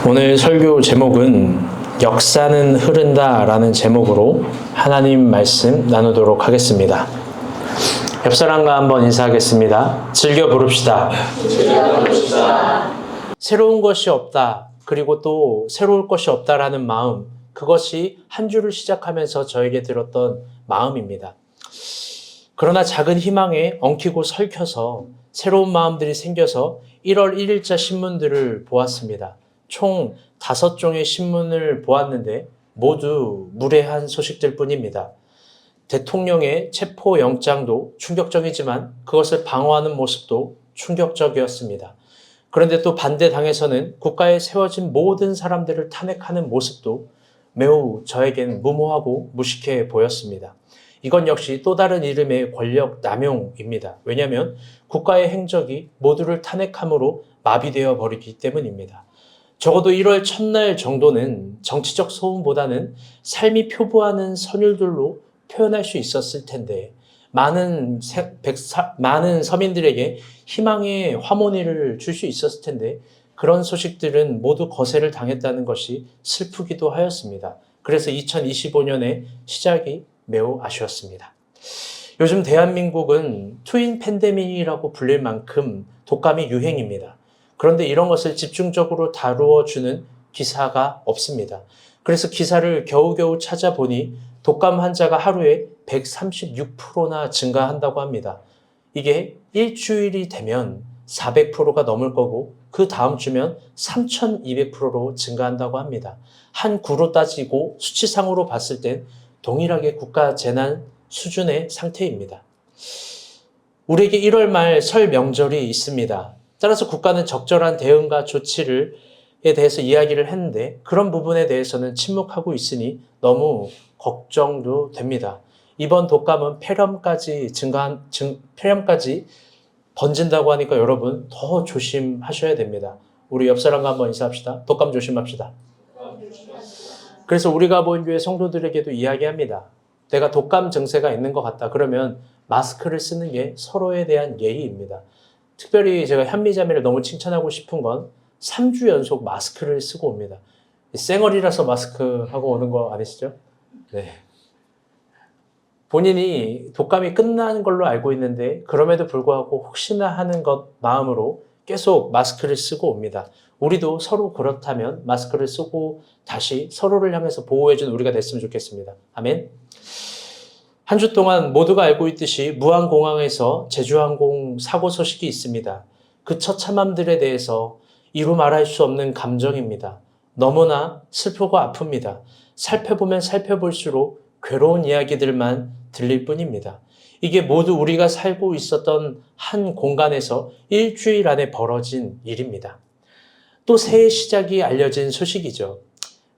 오늘 설교 제목은 역사는 흐른다라는 제목으로 하나님 말씀 나누도록 하겠습니다. 옆 사람과 한번 인사하겠습니다. 즐겨 부릅시다. 새로운 것이 없다. 그리고 또 새로울 것이 없다라는 마음, 그것이 한 주를 시작하면서 저에게 들었던 마음입니다. 그러나 작은 희망에 엉키고 설켜서 새로운 마음들이 생겨서 1월 1일자 신문들을 보았습니다. 총 5종의 신문을 보았는데 모두 무례한 소식들 뿐입니다. 대통령의 체포영장도 충격적이지만 그것을 방어하는 모습도 충격적이었습니다. 그런데 또 반대당에서는 국가에 세워진 모든 사람들을 탄핵하는 모습도 매우 저에겐 무모하고 무식해 보였습니다. 이건 역시 또 다른 이름의 권력 남용입니다. 왜냐하면 국가의 행적이 모두를 탄핵함으로 마비되어 버리기 때문입니다. 적어도 1월 첫날 정도는 정치적 소음보다는 삶이 표부하는 선율들로 표현할 수 있었을 텐데 많은 서민들에게 희망의 화모니를 줄 수 있었을 텐데 그런 소식들은 모두 거세를 당했다는 것이 슬프기도 하였습니다. 그래서 2025년의 시작이 매우 아쉬웠습니다. 요즘 대한민국은 트윈 팬데믹이라고 불릴 만큼 독감이 유행입니다. 그런데 이런 것을 집중적으로 다루어주는 기사가 없습니다. 그래서 기사를 겨우겨우 찾아보니 독감 환자가 하루에 136%나 증가한다고 합니다. 이게 일주일이 되면 400%가 넘을 거고 그 다음 주면 3200%로 증가한다고 합니다. 한 구로 따지고 수치상으로 봤을 땐 동일하게 국가 재난 수준의 상태입니다. 우리에게 1월 말 설 명절이 있습니다. 따라서 국가는 적절한 대응과 조치에 대해서 이야기를 했는데 그런 부분에 대해서는 침묵하고 있으니 너무 걱정도 됩니다. 이번 독감은 폐렴까지 번진다고 하니까 여러분 더 조심하셔야 됩니다. 우리 옆 사람과 한번 인사합시다. 독감 조심합시다. 그래서 우리가 본 교회 성도들에게도 이야기합니다. 내가 독감 증세가 있는 것 같다. 그러면 마스크를 쓰는 게 서로에 대한 예의입니다. 특별히 제가 현미자매를 너무 칭찬하고 싶은 건 3주 연속 마스크를 쓰고 옵니다. 쌩얼이라서 마스크 하고 오는 거 아니시죠? 네. 본인이 독감이 끝나는 걸로 알고 있는데 그럼에도 불구하고 혹시나 하는 것 마음으로 계속 마스크를 쓰고 옵니다. 우리도 서로 그렇다면 마스크를 쓰고 다시 서로를 향해서 보호해준 우리가 됐으면 좋겠습니다. 아멘. 한 주 동안 모두가 알고 있듯이 무안공항에서 제주항공 사고 소식이 있습니다. 그 처참함들에 대해서 이루 말할 수 없는 감정입니다. 너무나 슬프고 아픕니다. 살펴보면 살펴볼수록 괴로운 이야기들만 들릴 뿐입니다. 이게 모두 우리가 살고 있었던 한 공간에서 일주일 안에 벌어진 일입니다. 또 새해 시작이 알려진 소식이죠.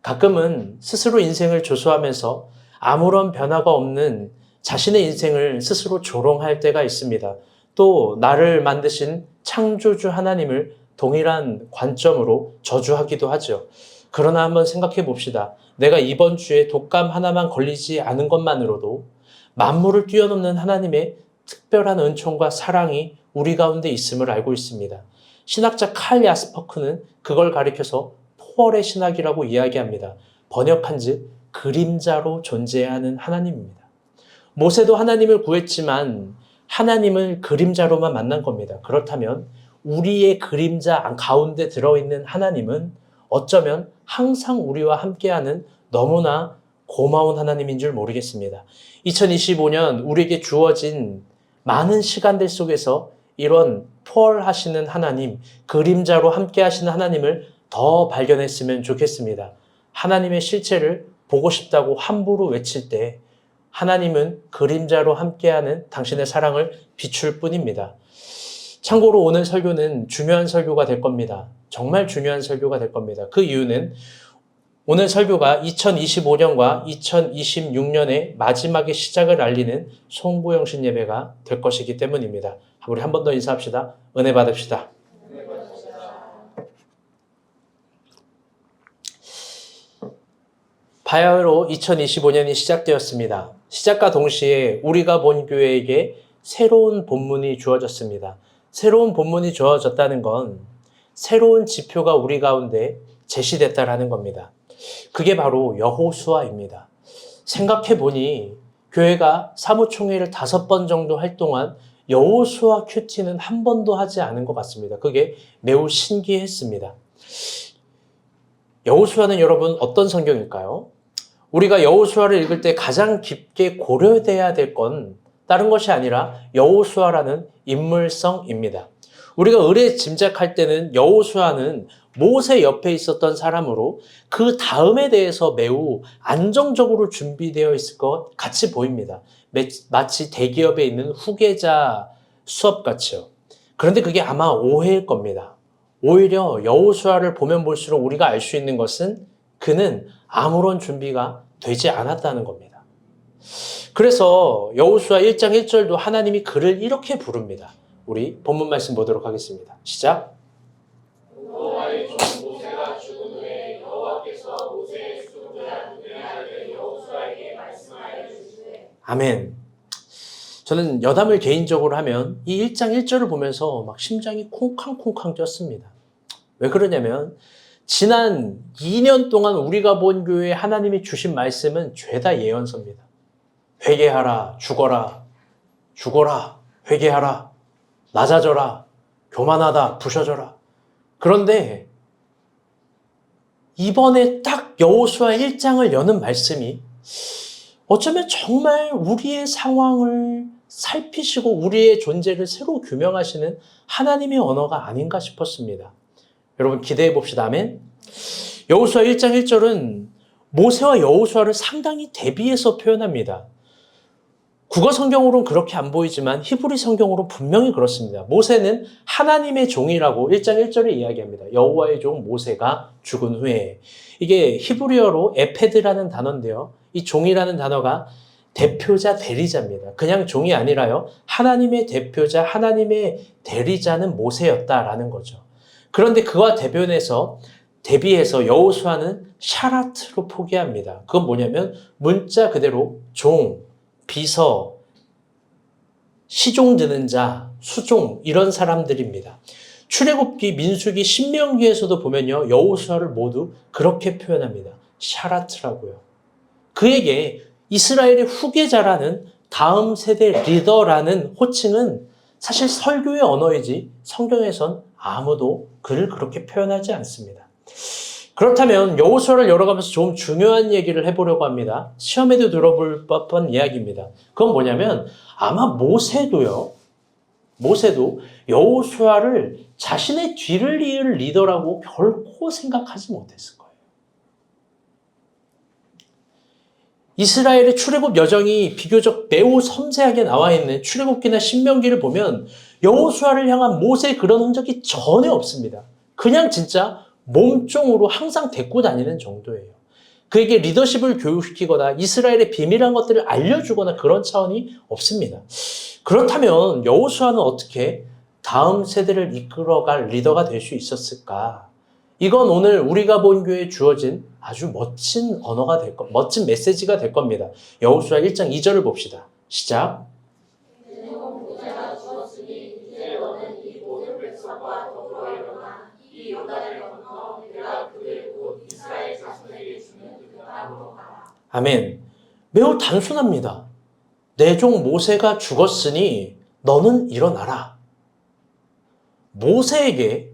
가끔은 스스로 인생을 조소하면서 아무런 변화가 없는 자신의 인생을 스스로 조롱할 때가 있습니다. 또 나를 만드신 창조주 하나님을 동일한 관점으로 저주하기도 하죠. 그러나 한번 생각해 봅시다. 내가 이번 주에 독감 하나만 걸리지 않은 것만으로도 만물을 뛰어넘는 하나님의 특별한 은총과 사랑이 우리 가운데 있음을 알고 있습니다. 신학자 칼 야스퍼크는 그걸 가리켜서 포월의 신학이라고 이야기합니다. 번역한즉 그림자로 존재하는 하나님입니다. 모세도 하나님을 구했지만 하나님을 그림자로만 만난 겁니다. 그렇다면 우리의 그림자 가운데 들어있는 하나님은 어쩌면 항상 우리와 함께하는 너무나 고마운 하나님인 줄 모르겠습니다. 2025년 우리에게 주어진 많은 시간들 속에서 이런 포월하시는 하나님, 그림자로 함께 하시는 하나님을 더 발견했으면 좋겠습니다. 하나님의 실체를 보고 싶다고 함부로 외칠 때 하나님은 그림자로 함께하는 당신의 사랑을 비출 뿐입니다. 참고로 오늘 설교는 중요한 설교가 될 겁니다. 정말 중요한 설교가 될 겁니다. 그 이유는 오늘 설교가 2025년과 2026년의 마지막의 시작을 알리는 송구영신 예배가 될 것이기 때문입니다. 우리 한 번 더 인사합시다. 은혜 받읍시다. 바야흐로 2025년이 시작되었습니다. 시작과 동시에 우리가 본 교회에게 새로운 본문이 주어졌습니다. 새로운 본문이 주어졌다는 건 새로운 지표가 우리 가운데 제시됐다라는 겁니다. 그게 바로 여호수아입니다. 생각해보니 교회가 사무총회를 5번 정도 할 동안 여호수아 큐티는 한 번도 하지 않은 것 같습니다. 그게 매우 신기했습니다. 여호수아는 여러분 어떤 성경일까요? 우리가 여호수아를 읽을 때 가장 깊게 고려돼야 될 건 다른 것이 아니라 여호수아라는 인물성입니다. 우리가 의뢰 짐작할 때는 여호수아는 모세 옆에 있었던 사람으로 그 다음에 대해서 매우 안정적으로 준비되어 있을 것 같이 보입니다. 마치 대기업에 있는 후계자 수업같이요. 그런데 그게 아마 오해일 겁니다. 오히려 여호수아를 보면 볼수록 우리가 알 수 있는 것은 그는 아무런 준비가 되지 않았다는 겁니다. 그래서 여호수아 1장 1절도 하나님이 그를 이렇게 부릅니다. 우리 본문 말씀 보도록 하겠습니다. 시작. 여호와의 종 모세가 죽은 후에 여호와께서 모세의 수종자 눈의 아들 여호수아에게 말씀하여 주시되. 아멘. 저는 여담을 개인적으로 하면 이 1장 1절을 보면서 막 심장이 콩쾅콩쾅 뛰었습니다. 왜 그러냐면 지난 2년 동안 우리가 본 교회에 하나님이 주신 말씀은 죄다 예언서입니다. 회개하라, 죽어라, 죽어라, 회개하라, 낮아져라, 교만하다, 부셔져라. 그런데 이번에 딱 여호수아 1장을 여는 말씀이 어쩌면 정말 우리의 상황을 살피시고 우리의 존재를 새로 규명하시는 하나님의 언어가 아닌가 싶었습니다. 여러분 기대해 봅시다. 아멘. 여호수아 1장 1절은 모세와 여호수아를 상당히 대비해서 표현합니다. 국어 성경으로는 그렇게 안 보이지만 히브리 성경으로 분명히 그렇습니다. 모세는 하나님의 종이라고 1장 1절에 이야기합니다. 여호와의 종 모세가 죽은 후에. 이게 히브리어로 에페드라는 단어인데요. 이 종이라는 단어가 대표자 대리자입니다. 그냥 종이 아니라요. 하나님의 대표자, 하나님의 대리자는 모세였다라는 거죠. 그런데 그와 대비해서 여호수아는 샤라트로 포기합니다. 그건 뭐냐면 문자 그대로 종, 비서, 시종 드는 자, 수종 이런 사람들입니다. 출애굽기, 민수기, 신명기에서도 보면요. 여호수아를 모두 그렇게 표현합니다. 샤라트라고요. 그에게 이스라엘의 후계자라는 다음 세대 리더라는 호칭은 사실 설교의 언어이지 성경에선 아무도 그를 그렇게 표현하지 않습니다. 그렇다면 여호수아를 열어가면서 좀 중요한 얘기를 해보려고 합니다. 시험에도 들어볼 법한 이야기입니다. 그건 뭐냐면 아마 모세도 여호수아를 자신의 뒤를 이을 리더라고 결코 생각하지 못했을 거예요. 이스라엘의 출애굽 여정이 비교적 매우 섬세하게 나와 있는 출애굽기나 신명기를 보면 여호수아를 향한 모세의 그런 흔적이 전혀 없습니다. 그냥 진짜 몸종으로 항상 데리고 다니는 정도예요. 그에게 리더십을 교육시키거나 이스라엘의 비밀한 것들을 알려주거나 그런 차원이 없습니다. 그렇다면 여호수아는 어떻게 다음 세대를 이끌어갈 리더가 될 수 있었을까? 이건 오늘 우리가 본 교회에 주어진 아주 멋진 언어가 멋진 메시지가 될 겁니다. 여호수아 1장 2절을 봅시다. 시작. 모세가 죽었으니 이제 너는 이 모든 백성과 더불어 일어나 이 요단을 건너 내가 그들 곧 이스라엘 자손에게 주는 그 땅으로 가라. 아멘. 매우 단순합니다. 내 종 모세가 죽었으니 너는 일어나라. 모세에게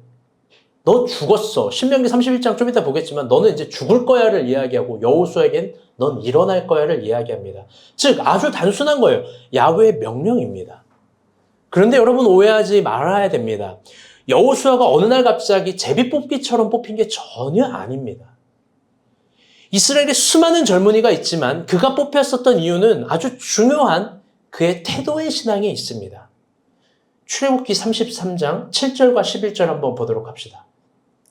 너 죽었어. 신명기 31장 좀 이따 보겠지만 너는 이제 죽을 거야를 이야기하고 여호수아에겐 넌 일어날 거야를 이야기합니다. 즉 아주 단순한 거예요. 야훼의 명령입니다. 그런데 여러분 오해하지 말아야 됩니다. 여호수아가 어느 날 갑자기 제비뽑기처럼 뽑힌 게 전혀 아닙니다. 이스라엘에 수많은 젊은이가 있지만 그가 뽑혔었던 이유는 아주 중요한 그의 태도의 신앙에 있습니다. 출애굽기 33장 7절과 11절 한번 보도록 합시다.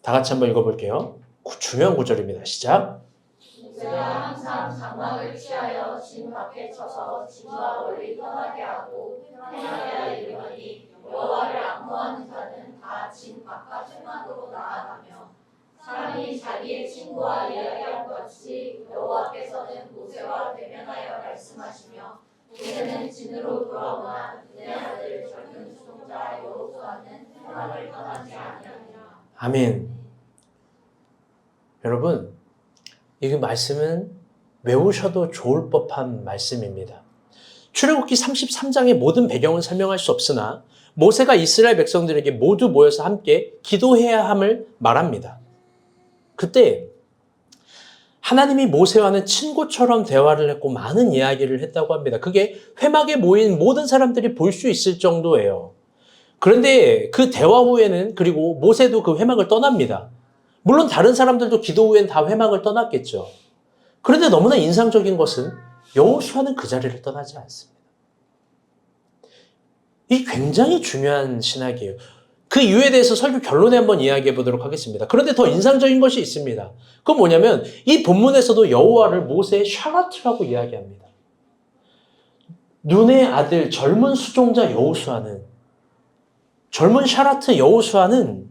다 같이 한번 읽어볼게요. 중요한 구절입니다. 시작. 모세가 항상 장막을 취하여 진 밖에 쳐서 진과 멀리 떠나게 하고 행하여 이르더니 여호와를 앙모하는 자는 다 진 바깥 회막으로 나아가며 사람이 자기의 친구와 이야기한 것 같이 여호와께서는 모세와 대면하여 말씀하시며 모세는 진으로 돌아오나 눈의 아들 젊은 수종자 여호수아는 회막을 떠나지 아니하니라. 아멘. 여러분, 이 말씀은 외우셔도 좋을 법한 말씀입니다. 출애굽기 33장의 모든 배경은 설명할 수 없으나 모세가 이스라엘 백성들에게 모두 모여서 함께 기도해야 함을 말합니다. 그때 하나님이 모세와는 친구처럼 대화를 했고 많은 이야기를 했다고 합니다. 그게 회막에 모인 모든 사람들이 볼 수 있을 정도예요. 그런데 그 대화 후에는 그리고 모세도 그 회막을 떠납니다. 물론 다른 사람들도 기도 후엔 다 회막을 떠났겠죠. 그런데 너무나 인상적인 것은 여호수아는 그 자리를 떠나지 않습니다. 이 굉장히 중요한 신학이에요. 그 이유에 대해서 설교 결론에 한번 이야기해 보도록 하겠습니다. 그런데 더 인상적인 것이 있습니다. 그건 뭐냐면 이 본문에서도 여호와를 모세의 샤라트라고 이야기합니다. 눈의 아들 젊은 수종자 여호수아는 젊은 샤라트 여호수아는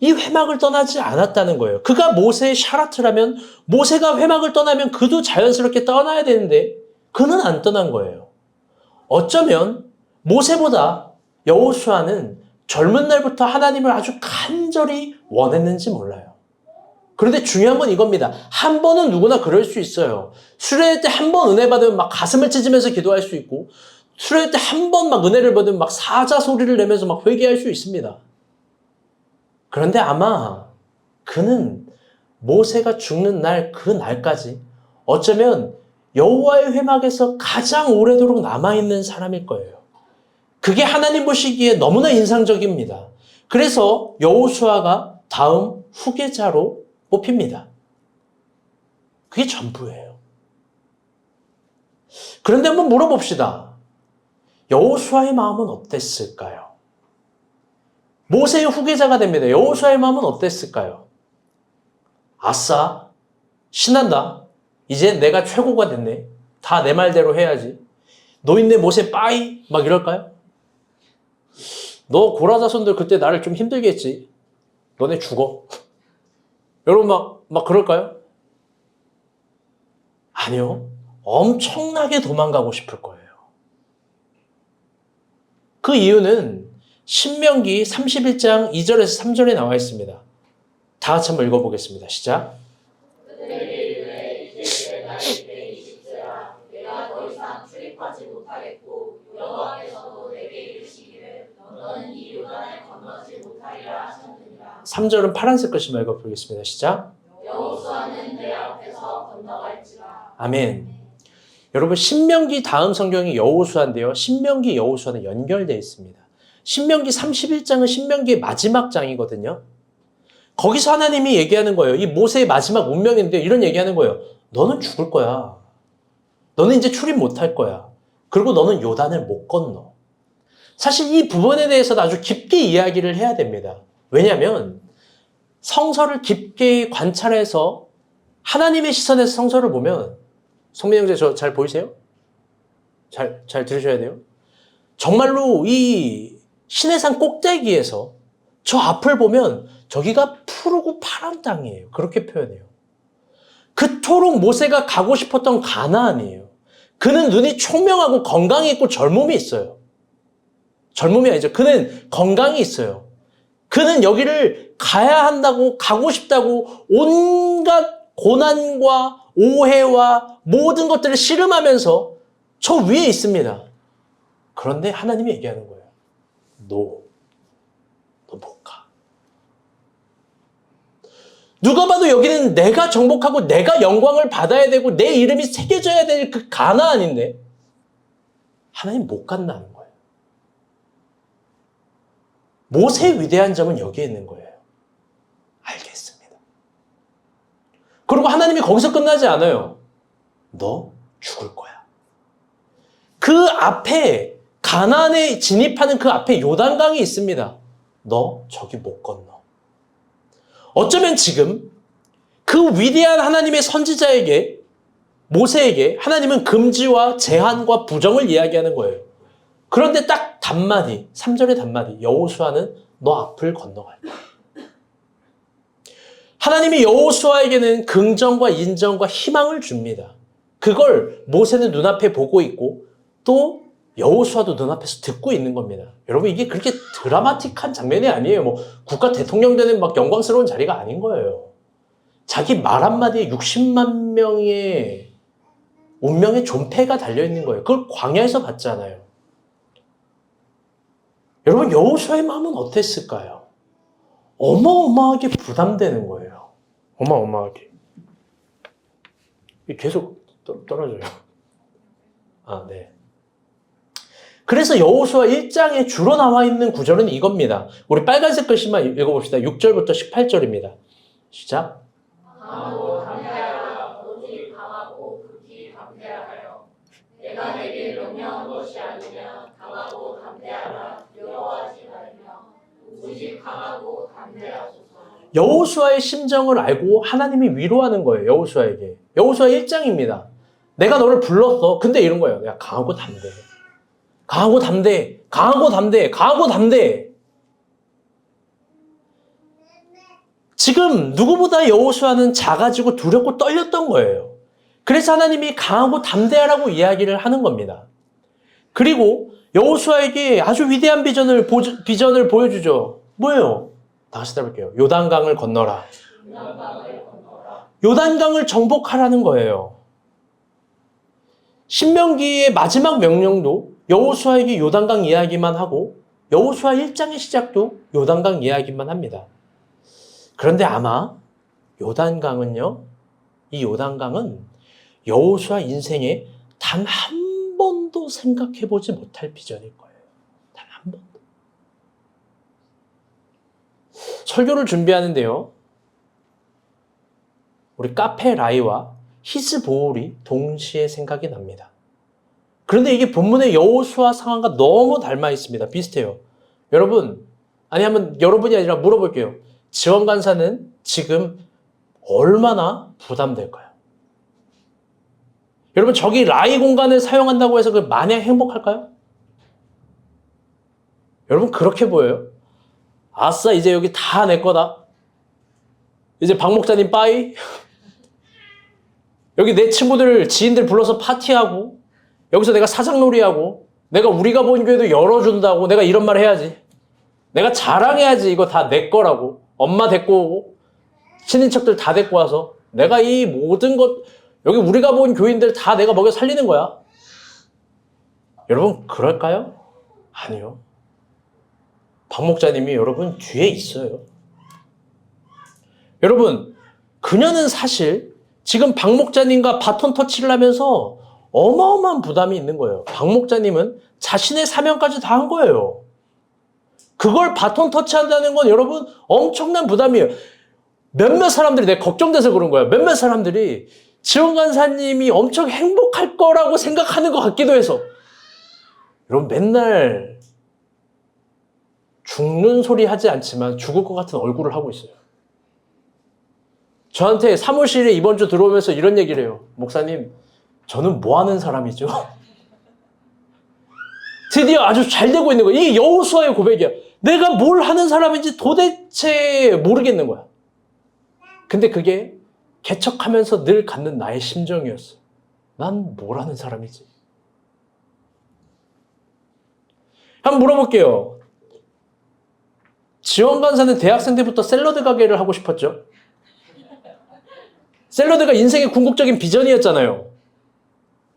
이 회막을 떠나지 않았다는 거예요. 그가 모세의 샤라트라면 모세가 회막을 떠나면 그도 자연스럽게 떠나야 되는데 그는 안 떠난 거예요. 어쩌면 모세보다 여호수아는 젊은 날부터 하나님을 아주 간절히 원했는지 몰라요. 그런데 중요한 건 이겁니다. 한 번은 누구나 그럴 수 있어요. 수련회 때 한 번 은혜 받으면 막 가슴을 찢으면서 기도할 수 있고 수련회 때 한 번 막 은혜를 받으면 막 사자 소리를 내면서 막 회개할 수 있습니다. 그런데 아마 그는 모세가 죽는 날 그 날까지 어쩌면 여호와의 회막에서 가장 오래도록 남아있는 사람일 거예요. 그게 하나님 보시기에 너무나 인상적입니다. 그래서 여호수아가 다음 후계자로 뽑힙니다. 그게 전부예요. 그런데 한번 물어봅시다. 여호수아의 마음은 어땠을까요? 모세의 후계자가 됩니다. 여호수아의 마음은 어땠을까요? 아싸, 신난다. 이제 내가 최고가 됐네. 다 내 말대로 해야지. 노인네 모세 빠이 막 이럴까요? 너 고라자손들 그때 나를 좀 힘들게 했지. 너네 죽어. 여러분 막 그럴까요? 아니요. 엄청나게 도망가고 싶을 거예요. 그 이유는 신명기 31장 2절에서 3절에 나와 있습니다. 다 같이 한번 읽어보겠습니다. 시작. 내가 더 이상 출입하지 못하겠고 여호와께서도 내게 이르시기를 너는 이 요단을 건너지 못하리라 하셨느니라. 3절은 파란색 글씨만 읽어보겠습니다. 시작. 여호수아는 내 앞에서 건너갈지라. 아멘. 여러분 신명기 다음 성경이 여호수아인데요. 신명기 여호수아는 연결되어 있습니다. 신명기 31장은 신명기의 마지막 장이거든요. 거기서 하나님이 얘기하는 거예요. 이 모세의 마지막 운명인데 이런 얘기하는 거예요. 너는 죽을 거야. 너는 이제 출입 못할 거야. 그리고 너는 요단을 못 건너. 사실 이 부분에 대해서도 아주 깊게 이야기를 해야 됩니다. 왜냐하면 성서를 깊게 관찰해서 하나님의 시선에서 성서를 보면 성민 형제 저 잘 보이세요? 잘 들으셔야 돼요. 정말로 이 시내산 꼭대기에서 저 앞을 보면 저기가 푸르고 파란 땅이에요. 그렇게 표현해요. 그토록 모세가 가고 싶었던 가나안이에요. 그는 눈이 총명하고 건강이 있고 젊음이 있어요. 젊음이 아니죠. 그는 건강이 있어요. 그는 여기를 가야 한다고 가고 싶다고 온갖 고난과 오해와 모든 것들을 씨름하면서 저 위에 있습니다. 그런데 하나님이 얘기하는 거예요. 너 못 가. 누가 봐도 여기는 내가 정복하고 내가 영광을 받아야 되고 내 이름이 새겨져야 될 그 가나안인데 하나님 못 간다는 거예요. 모세의 위대한 점은 여기에 있는 거예요. 알겠습니다. 그리고 하나님이 거기서 끝나지 않아요. 너 죽을 거야. 그 앞에 가나안에 진입하는 그 앞에 요단강이 있습니다. 너 저기 못 건너. 어쩌면 지금 그 위대한 하나님의 선지자에게 모세에게 하나님은 금지와 제한과 부정을 이야기하는 거예요. 그런데 딱 단마디 3절의 단마디 여호수아는 너 앞을 건너갈 거야. 하나님이 여호수아에게는 긍정과 인정과 희망을 줍니다. 그걸 모세는 눈앞에 보고 있고 또 여호수아도 눈앞에서 듣고 있는 겁니다. 여러분 이게 그렇게 드라마틱한 장면이 아니에요. 뭐 국가 대통령 되는 막 영광스러운 자리가 아닌 거예요. 자기 말 한마디에 60만 명의 운명의 존폐가 달려있는 거예요. 그걸 광야에서 봤잖아요. 여러분 여호수아의 마음은 어땠을까요? 어마어마하게 부담되는 거예요. 어마어마하게. 계속 떨어져요. 아, 네. 그래서 여호수아 1장에 주로 나와 있는 구절은 이겁니다. 우리 빨간색 글씨만 읽어봅시다. 6절부터 18절입니다. 시작. 강하고 담대하라. 오직 강하고 극히 담대하여. 내가 내게 명령한 것이 아니냐. 강하고 담대하라. 두려워하지 말며. 오직 강하고 담대하소서. 여호수아의 심정을 알고 하나님이 위로하는 거예요. 여호수아에게. 여호수아 1장입니다. 내가 너를 불렀어. 근데 이런 거예요. 내가 강하고 담대해. 강하고 담대해. 강하고 담대해. 강하고 담대해. 지금 누구보다 여호수아는 작아지고 두렵고 떨렸던 거예요. 그래서 하나님이 강하고 담대하라고 이야기를 하는 겁니다. 그리고 여호수아에게 아주 위대한 비전을 보여주죠. 뭐예요? 다시 따라볼게요. 요단강을 건너라. 요단강을 정복하라는 거예요. 신명기의 마지막 명령도 여호수아에게 요단강 이야기만 하고 여호수아 1장의 시작도 요단강 이야기만 합니다. 그런데 아마 요단강은요, 이 요단강은 여호수아 인생에 단 한 번도 생각해보지 못할 비전일 거예요. 단 한 번도. 설교를 준비하는데요, 우리 카페 라이와 히스보올이 동시에 생각이 납니다. 그런데 이게 본문의 여호수아 상황과 너무 닮아 있습니다. 비슷해요. 여러분, 한번 여러분이 아니라 물어볼게요. 지원 간사는 지금 얼마나 부담될까요? 여러분, 저기 라이 공간을 사용한다고 해서 그 마냥 행복할까요? 여러분, 그렇게 보여요? 아싸, 이제 여기 다 내 거다. 이제 박 목사님 빠이. 여기 내 친구들, 지인들 불러서 파티하고, 여기서 내가 사장놀이하고, 내가 우리가 본 교회도 열어준다고, 내가 이런 말 해야지. 내가 자랑해야지. 이거 다 내 거라고. 엄마 데리고 오고, 친인척들 다 데리고 와서, 내가 이 모든 것, 여기 우리가 본 교인들 다 내가 먹여 살리는 거야. 여러분, 그럴까요? 아니요. 박 목사님이 여러분 뒤에 있어요. 여러분, 그녀는 사실 지금 박 목사님과 바톤 터치를 하면서 어마어마한 부담이 있는 거예요. 박 목사님은 자신의 사명까지 다 한 거예요. 그걸 바톤 터치한다는 건 여러분 엄청난 부담이에요. 몇몇 사람들이, 내가 걱정돼서 그런 거야. 몇몇 사람들이 지원 간사님이 엄청 행복할 거라고 생각하는 것 같기도 해서. 여러분, 맨날 죽는 소리 하지 않지만 죽을 것 같은 얼굴을 하고 있어요. 저한테 사무실에 이번 주 들어오면서 이런 얘기를 해요. 목사님, 저는 뭐 하는 사람이죠? 드디어 아주 잘 되고 있는 거예요. 이게 여호수아의 고백이야. 내가 뭘 하는 사람인지 도대체 모르겠는 거야. 근데 그게 개척하면서 늘 갖는 나의 심정이었어. 난 뭘 하는 사람이지? 한번 물어볼게요. 지원 간사는 대학생 때부터 샐러드 가게를 하고 싶었죠? 샐러드가 인생의 궁극적인 비전이었잖아요.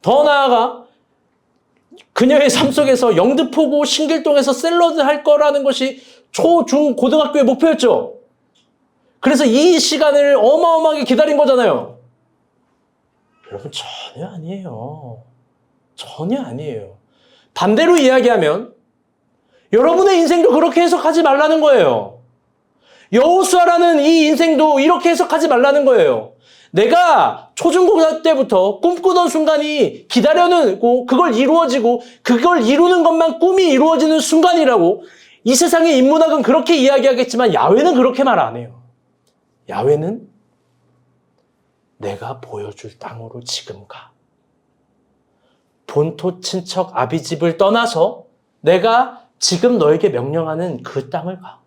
더 나아가 그녀의 삶 속에서 영등포구 신길동에서 샐러드 할 거라는 것이 초, 중, 고등학교의 목표였죠. 그래서 이 시간을 어마어마하게 기다린 거잖아요. 여러분, 전혀 아니에요. 전혀 아니에요. 반대로 이야기하면 여러분의 인생도 그렇게 해석하지 말라는 거예요. 여호수아라는 이 인생도 이렇게 해석하지 말라는 거예요. 내가 초중고등학교 때부터 꿈꾸던 순간이 기다려내고 그걸 이루어지고 그걸 이루는 것만 꿈이 이루어지는 순간이라고. 이 세상의 인문학은 그렇게 이야기하겠지만 야훼는 그렇게 말 안 해요. 야훼는 내가 보여줄 땅으로 지금 가. 본토 친척 아비집을 떠나서 내가 지금 너에게 명령하는 그 땅을 가.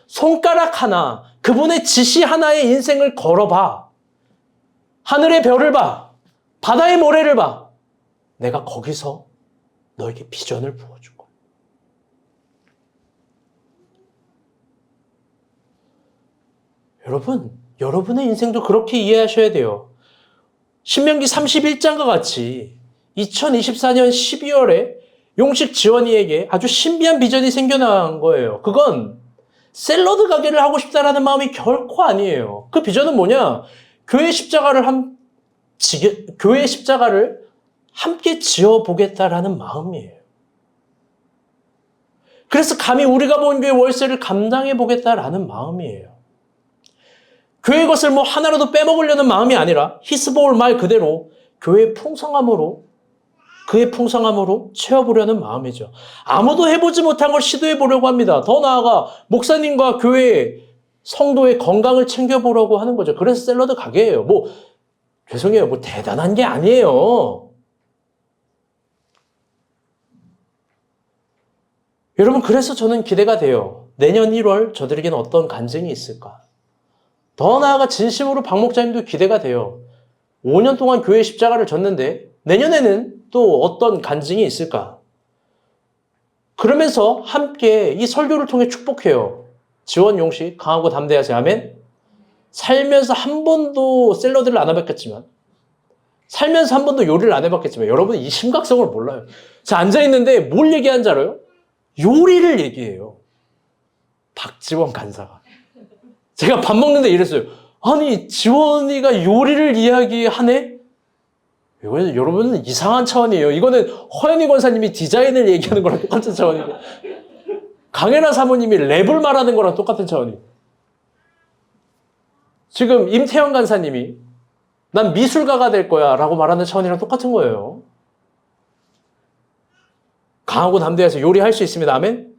손가락 하나, 그분의 지시 하나의 인생을 걸어봐. 하늘의 별을 봐. 바다의 모래를 봐. 내가 거기서 너에게 비전을 부어준 거예요. 여러분, 여러분의 인생도 그렇게 이해하셔야 돼요. 신명기 31장과 같이 2024년 12월에 용식 지원이에게 아주 신비한 비전이 생겨난 거예요. 그건 샐러드 가게를 하고 싶다라는 마음이 결코 아니에요. 그 비전은 뭐냐? 교회 십자가를 함께 지어보겠다라는 마음이에요. 그래서 감히 우리가 본 교회 월세를 감당해보겠다라는 마음이에요. 교회 것을 하나라도 빼먹으려는 마음이 아니라 히스보올 말 그대로 교회의 풍성함으로 그의 풍성함으로 채워보려는 마음이죠. 아무도 해보지 못한 걸 시도해보려고 합니다. 더 나아가 목사님과 교회 성도의 건강을 챙겨보려고 하는 거죠. 그래서 샐러드 가게예요. 죄송해요. 대단한 게 아니에요. 여러분, 그래서 저는 기대가 돼요. 내년 1월 저들에게는 어떤 간증이 있을까? 더 나아가 진심으로 박 목사님도 기대가 돼요. 5년 동안 교회 십자가를 졌는데 내년에는 또 어떤 간증이 있을까? 그러면서 함께 이 설교를 통해 축복해요. 지원 용식 강하고 담대하세요. 아멘? 살면서 한 번도 샐러드를 안 해봤겠지만, 살면서 한 번도 요리를 안 해봤겠지만, 여러분 이 심각성을 몰라요. 제가 앉아있는데 뭘 얘기하는 줄 알아요? 요리를 얘기해요. 박지원 간사가. 제가 밥 먹는데 이랬어요. 아니, 지원이가 요리를 이야기하네? 이거는 여러분은 이상한 차원이에요. 이거는 허연희 권사님이 디자인을 얘기하는 거랑 똑같은 차원이고, 강혜나 사모님이 랩을 말하는 거랑 똑같은 차원이에요. 지금 임태현 간사님이 난 미술가가 될 거야 라고 말하는 차원이랑 똑같은 거예요. 강하고 담대해서 요리할 수 있습니다. 아멘?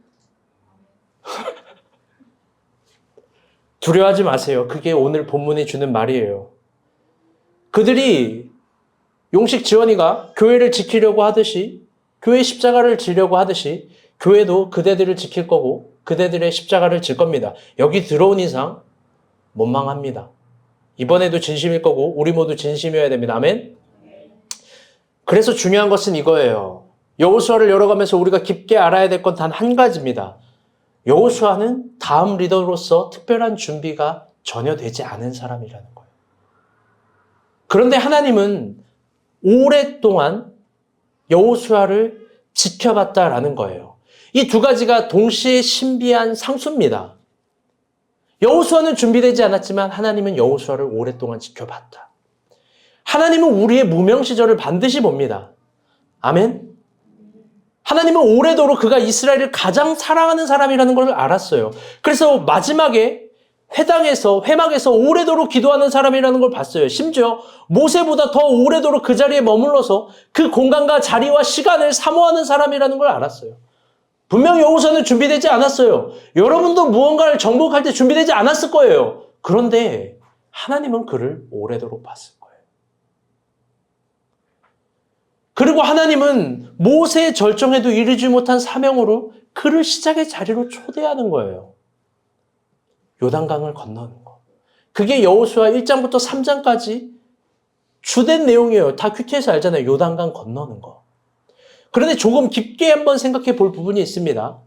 두려워하지 마세요. 그게 오늘 본문이 주는 말이에요. 그들이 용식 지원이가 교회를 지키려고 하듯이, 교회 십자가를 지려고 하듯이 교회도 그대들을 지킬 거고 그대들의 십자가를 질 겁니다. 여기 들어온 이상 못 망합니다. 이번에도 진심일 거고 우리 모두 진심이어야 됩니다. 아멘? 그래서 중요한 것은 이거예요. 여호수아를 열어가면서 우리가 깊게 알아야 될 건 단 한 가지입니다. 여호수아는 다음 리더로서 특별한 준비가 전혀 되지 않은 사람이라는 거예요. 그런데 하나님은 오랫동안 여호수아를 지켜봤다라는 거예요. 이 두 가지가 동시에 신비한 상수입니다. 여호수아는 준비되지 않았지만 하나님은 여호수아를 오랫동안 지켜봤다. 하나님은 우리의 무명 시절을 반드시 봅니다. 아멘? 하나님은 오래도록 그가 이스라엘을 가장 사랑하는 사람이라는 걸 알았어요. 그래서 마지막에 회막에서 오래도록 기도하는 사람이라는 걸 봤어요. 심지어 모세보다 더 오래도록 그 자리에 머물러서 그 공간과 자리와 시간을 사모하는 사람이라는 걸 알았어요. 분명 여호수아는 준비되지 않았어요. 여러분도 무언가를 정복할 때 준비되지 않았을 거예요. 그런데 하나님은 그를 오래도록 봤을 거예요. 그리고 하나님은 모세의 절정에도 이르지 못한 사명으로 그를 시작의 자리로 초대하는 거예요. 요단강을 건너는 거. 그게 여호수아 1장부터 3장까지 주된 내용이에요. 다 큐티에서 알잖아요. 요단강 건너는 거. 그런데 조금 깊게 한번 생각해 볼 부분이 있습니다.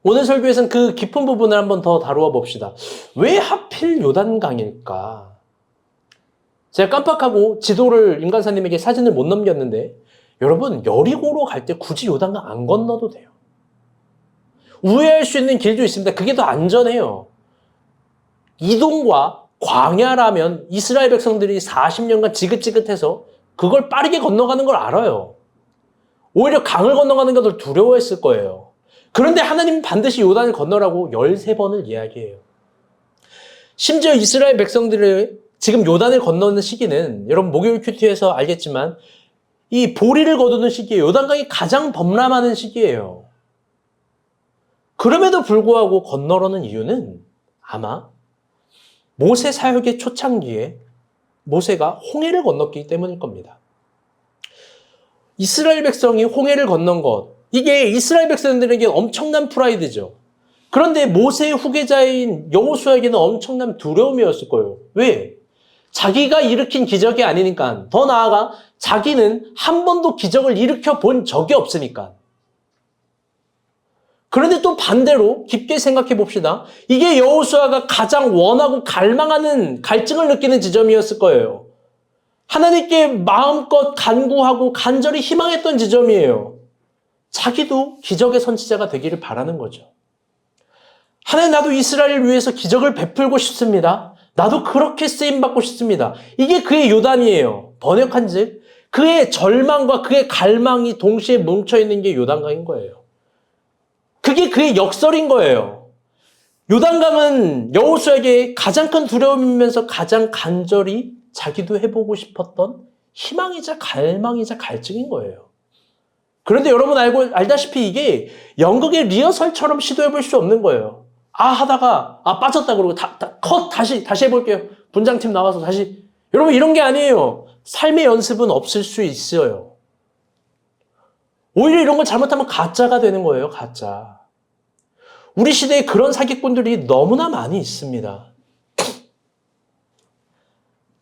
오늘 설교에서는 그 깊은 부분을 한번 더 다루어 봅시다. 왜 하필 요단강일까? 제가 깜빡하고 지도를 임간사님에게 사진을 못 넘겼는데 여러분 여리고로 갈 때 굳이 요단강 안 건너도 돼요. 우회할 수 있는 길도 있습니다. 그게 더 안전해요. 이동과 광야라면 이스라엘 백성들이 40년간 지긋지긋해서 그걸 빠르게 건너가는 걸 알아요. 오히려 강을 건너가는 것을 두려워했을 거예요. 그런데 하나님은 반드시 요단을 건너라고 13번을 이야기해요. 심지어 이스라엘 백성들을 지금 요단을 건너는 시기는 여러분 목요일 큐티에서 알겠지만 이 보리를 거두는 시기에 요단강이 가장 범람하는 시기예요. 그럼에도 불구하고 건너려는 이유는 아마 모세 사역의 초창기에 모세가 홍해를 건넜기 때문일 겁니다. 이스라엘 백성이 홍해를 건넌 것, 이게 이스라엘 백성들에게 엄청난 프라이드죠. 그런데 모세의 후계자인 여호수아에게는 엄청난 두려움이었을 거예요. 왜? 자기가 일으킨 기적이 아니니까. 더 나아가 자기는 한 번도 기적을 일으켜 본 적이 없으니까. 그런데 또 반대로 깊게 생각해 봅시다. 이게 여호수아가 가장 원하고 갈망하는 갈증을 느끼는 지점이었을 거예요. 하나님께 마음껏 간구하고 간절히 희망했던 지점이에요. 자기도 기적의 선지자가 되기를 바라는 거죠. 하나님, 나도 이스라엘을 위해서 기적을 베풀고 싶습니다. 나도 그렇게 쓰임받고 싶습니다. 이게 그의 요단이에요. 번역한즉 그의 절망과 그의 갈망이 동시에 뭉쳐있는 게 요단강인 거예요. 그게 그의 역설인 거예요. 요단강은 여호수아에게 가장 큰 두려움이면서 가장 간절히 자기도 해보고 싶었던 희망이자 갈망이자 갈증인 거예요. 그런데 여러분 알다시피 이게 연극의 리허설처럼 시도해볼 수 없는 거예요. 하다가 빠졌다 그러고 다시 해볼게요. 분장팀 나와서 다시. 여러분, 이런 게 아니에요. 삶의 연습은 없을 수 있어요. 오히려 이런 걸 잘못하면 가짜가 되는 거예요. 가짜. 우리 시대에 그런 사기꾼들이 너무나 많이 있습니다.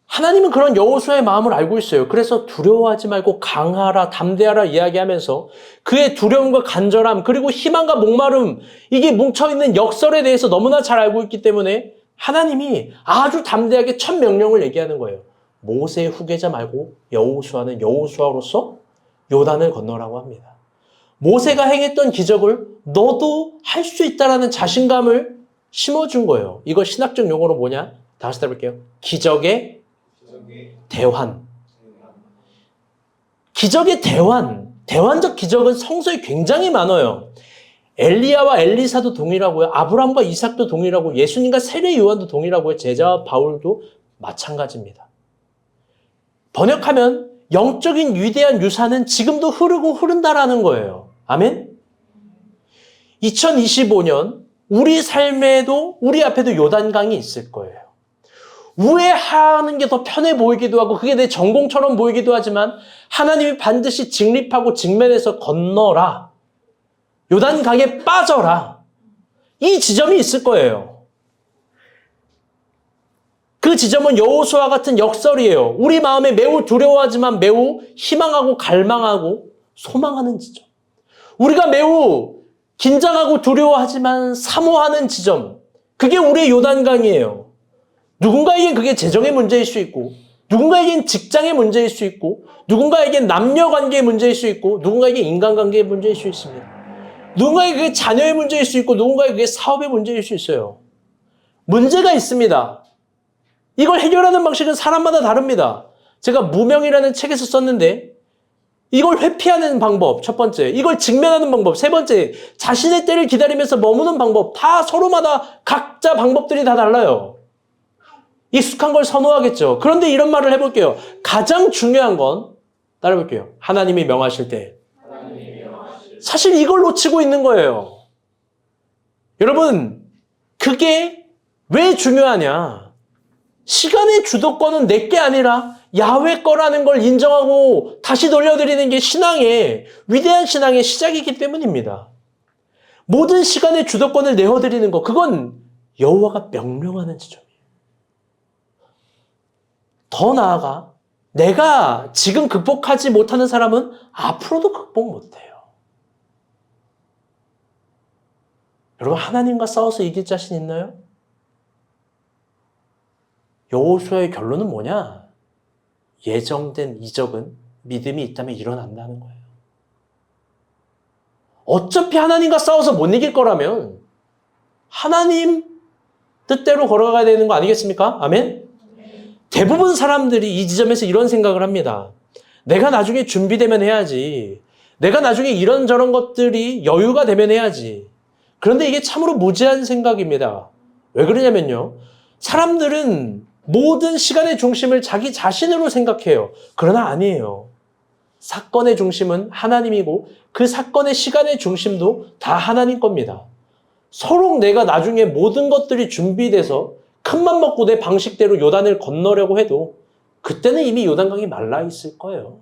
하나님은 그런 여호수아의 마음을 알고 있어요. 그래서 두려워하지 말고 강하라, 담대하라 이야기하면서 그의 두려움과 간절함, 그리고 희망과 목마름, 이게 뭉쳐있는 역설에 대해서 너무나 잘 알고 있기 때문에 하나님이 아주 담대하게 첫 명령을 얘기하는 거예요. 모세의 후계자 말고 여호수아는 여호수아로서 요단을 건너라고 합니다. 모세가 행했던 기적을 너도 할 수 있다라는 자신감을 심어준 거예요. 이거 신학적 용어로 뭐냐? 다시 해볼게요. 기적의 대환. 기적의 대환. 대환적 기적은 성서에 굉장히 많아요. 엘리야와 엘리사도 동일하고요. 아브라함과 이삭도 동일하고 예수님과 세례 요한도 동일하고요. 제자와 바울도 마찬가지입니다. 번역하면 영적인 위대한 유산은 지금도 흐르고 흐른다라는 거예요. 아멘? 2025년 우리 삶에도 우리 앞에도 요단강이 있을 거예요. 우회하는 게 더 편해 보이기도 하고 그게 내 전공처럼 보이기도 하지만 하나님이 반드시 직립하고 직면해서 건너라. 요단강에 빠져라. 이 지점이 있을 거예요. 그 지점은 여호수아 같은 역설이에요. 우리 마음에 매우 두려워하지만 매우 희망하고 갈망하고 소망하는 지점. 우리가 매우 긴장하고 두려워하지만 사모하는 지점. 그게 우리의 요단강이에요. 누군가에겐 그게 재정의 문제일 수 있고, 누군가에겐 직장의 문제일 수 있고, 누군가에겐 남녀관계의 문제일 수 있고, 누군가에겐 인간관계의 문제일 수 있습니다. 누군가에게 그게 자녀의 문제일 수 있고, 누군가에게 그게 사업의 문제일 수 있어요. 문제가 있습니다. 이걸 해결하는 방식은 사람마다 다릅니다. 제가 무명이라는 책에서 썼는데 이걸 회피하는 방법, 첫 번째. 이걸 직면하는 방법, 세 번째. 자신의 때를 기다리면서 머무는 방법. 다 서로마다 각자 방법들이 다 달라요. 익숙한 걸 선호하겠죠. 그런데 이런 말을 해볼게요. 가장 중요한 건 따라해볼게요. 하나님이 명하실 때. 사실 이걸 놓치고 있는 거예요. 여러분, 그게 왜 중요하냐? 시간의 주도권은 내게 아니라 야훼 거라는 걸 인정하고 다시 돌려드리는 게 위대한 신앙의 시작이기 때문입니다. 모든 시간의 주도권을 내어드리는 것, 그건 여호와가 명령하는 지점이에요. 더 나아가 내가 지금 극복하지 못하는 사람은 앞으로도 극복 못해요. 여러분, 하나님과 싸워서 이길 자신 있나요? 여호수아의 결론은 뭐냐? 예정된 이적은 믿음이 있다면 일어난다는 거예요. 어차피 하나님과 싸워서 못 이길 거라면 하나님 뜻대로 걸어가야 되는 거 아니겠습니까? 아멘? 대부분 사람들이 이 지점에서 이런 생각을 합니다. 내가 나중에 준비되면 해야지. 내가 나중에 이런저런 것들이 여유가 되면 해야지. 그런데 이게 참으로 무지한 생각입니다. 왜 그러냐면요. 사람들은 모든 시간의 중심을 자기 자신으로 생각해요. 그러나 아니에요. 사건의 중심은 하나님이고 그 사건의 시간의 중심도 다 하나님 겁니다. 서로 내가 나중에 모든 것들이 준비돼서 큰맘 먹고 내 방식대로 요단을 건너려고 해도 그때는 이미 요단강이 말라 있을 거예요.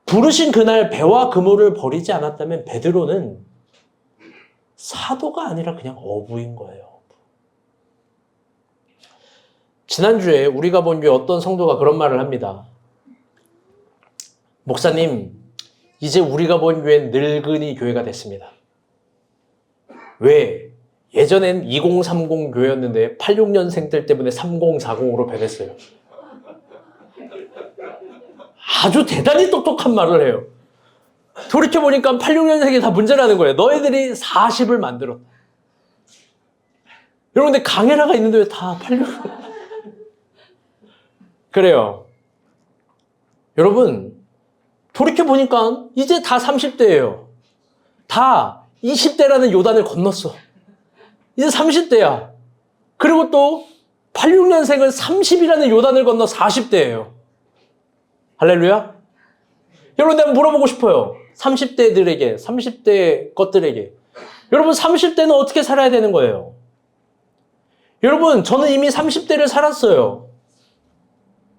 부르신 그날 배와 그물을 버리지 않았다면 베드로는 사도가 아니라 그냥 어부인 거예요. 지난주에 우리가 본 교회 어떤 성도가 그런 말을 합니다. 목사님, 이제 우리가 본 교회는 늙은이 교회가 됐습니다. 왜? 예전엔 2030 교회였는데 86년생들 때문에 3040으로 변했어요. 아주 대단히 똑똑한 말을 해요. 돌이켜보니까 86년생이 다 문제라는 거예요. 너희들이 40을 만들었다. 여러분, 근데 강혜라가 있는데 왜 다 86? 그래요. 여러분, 돌이켜보니까 이제 다 30대예요. 다 20대라는 요단을 건넜어. 이제 30대야. 그리고 또 86년생은 30이라는 요단을 건너 40대예요. 할렐루야? 여러분, 내가 물어보고 싶어요. 30대들에게, 30대 것들에게. 여러분, 30대는 어떻게 살아야 되는 거예요? 여러분, 저는 이미 30대를 살았어요.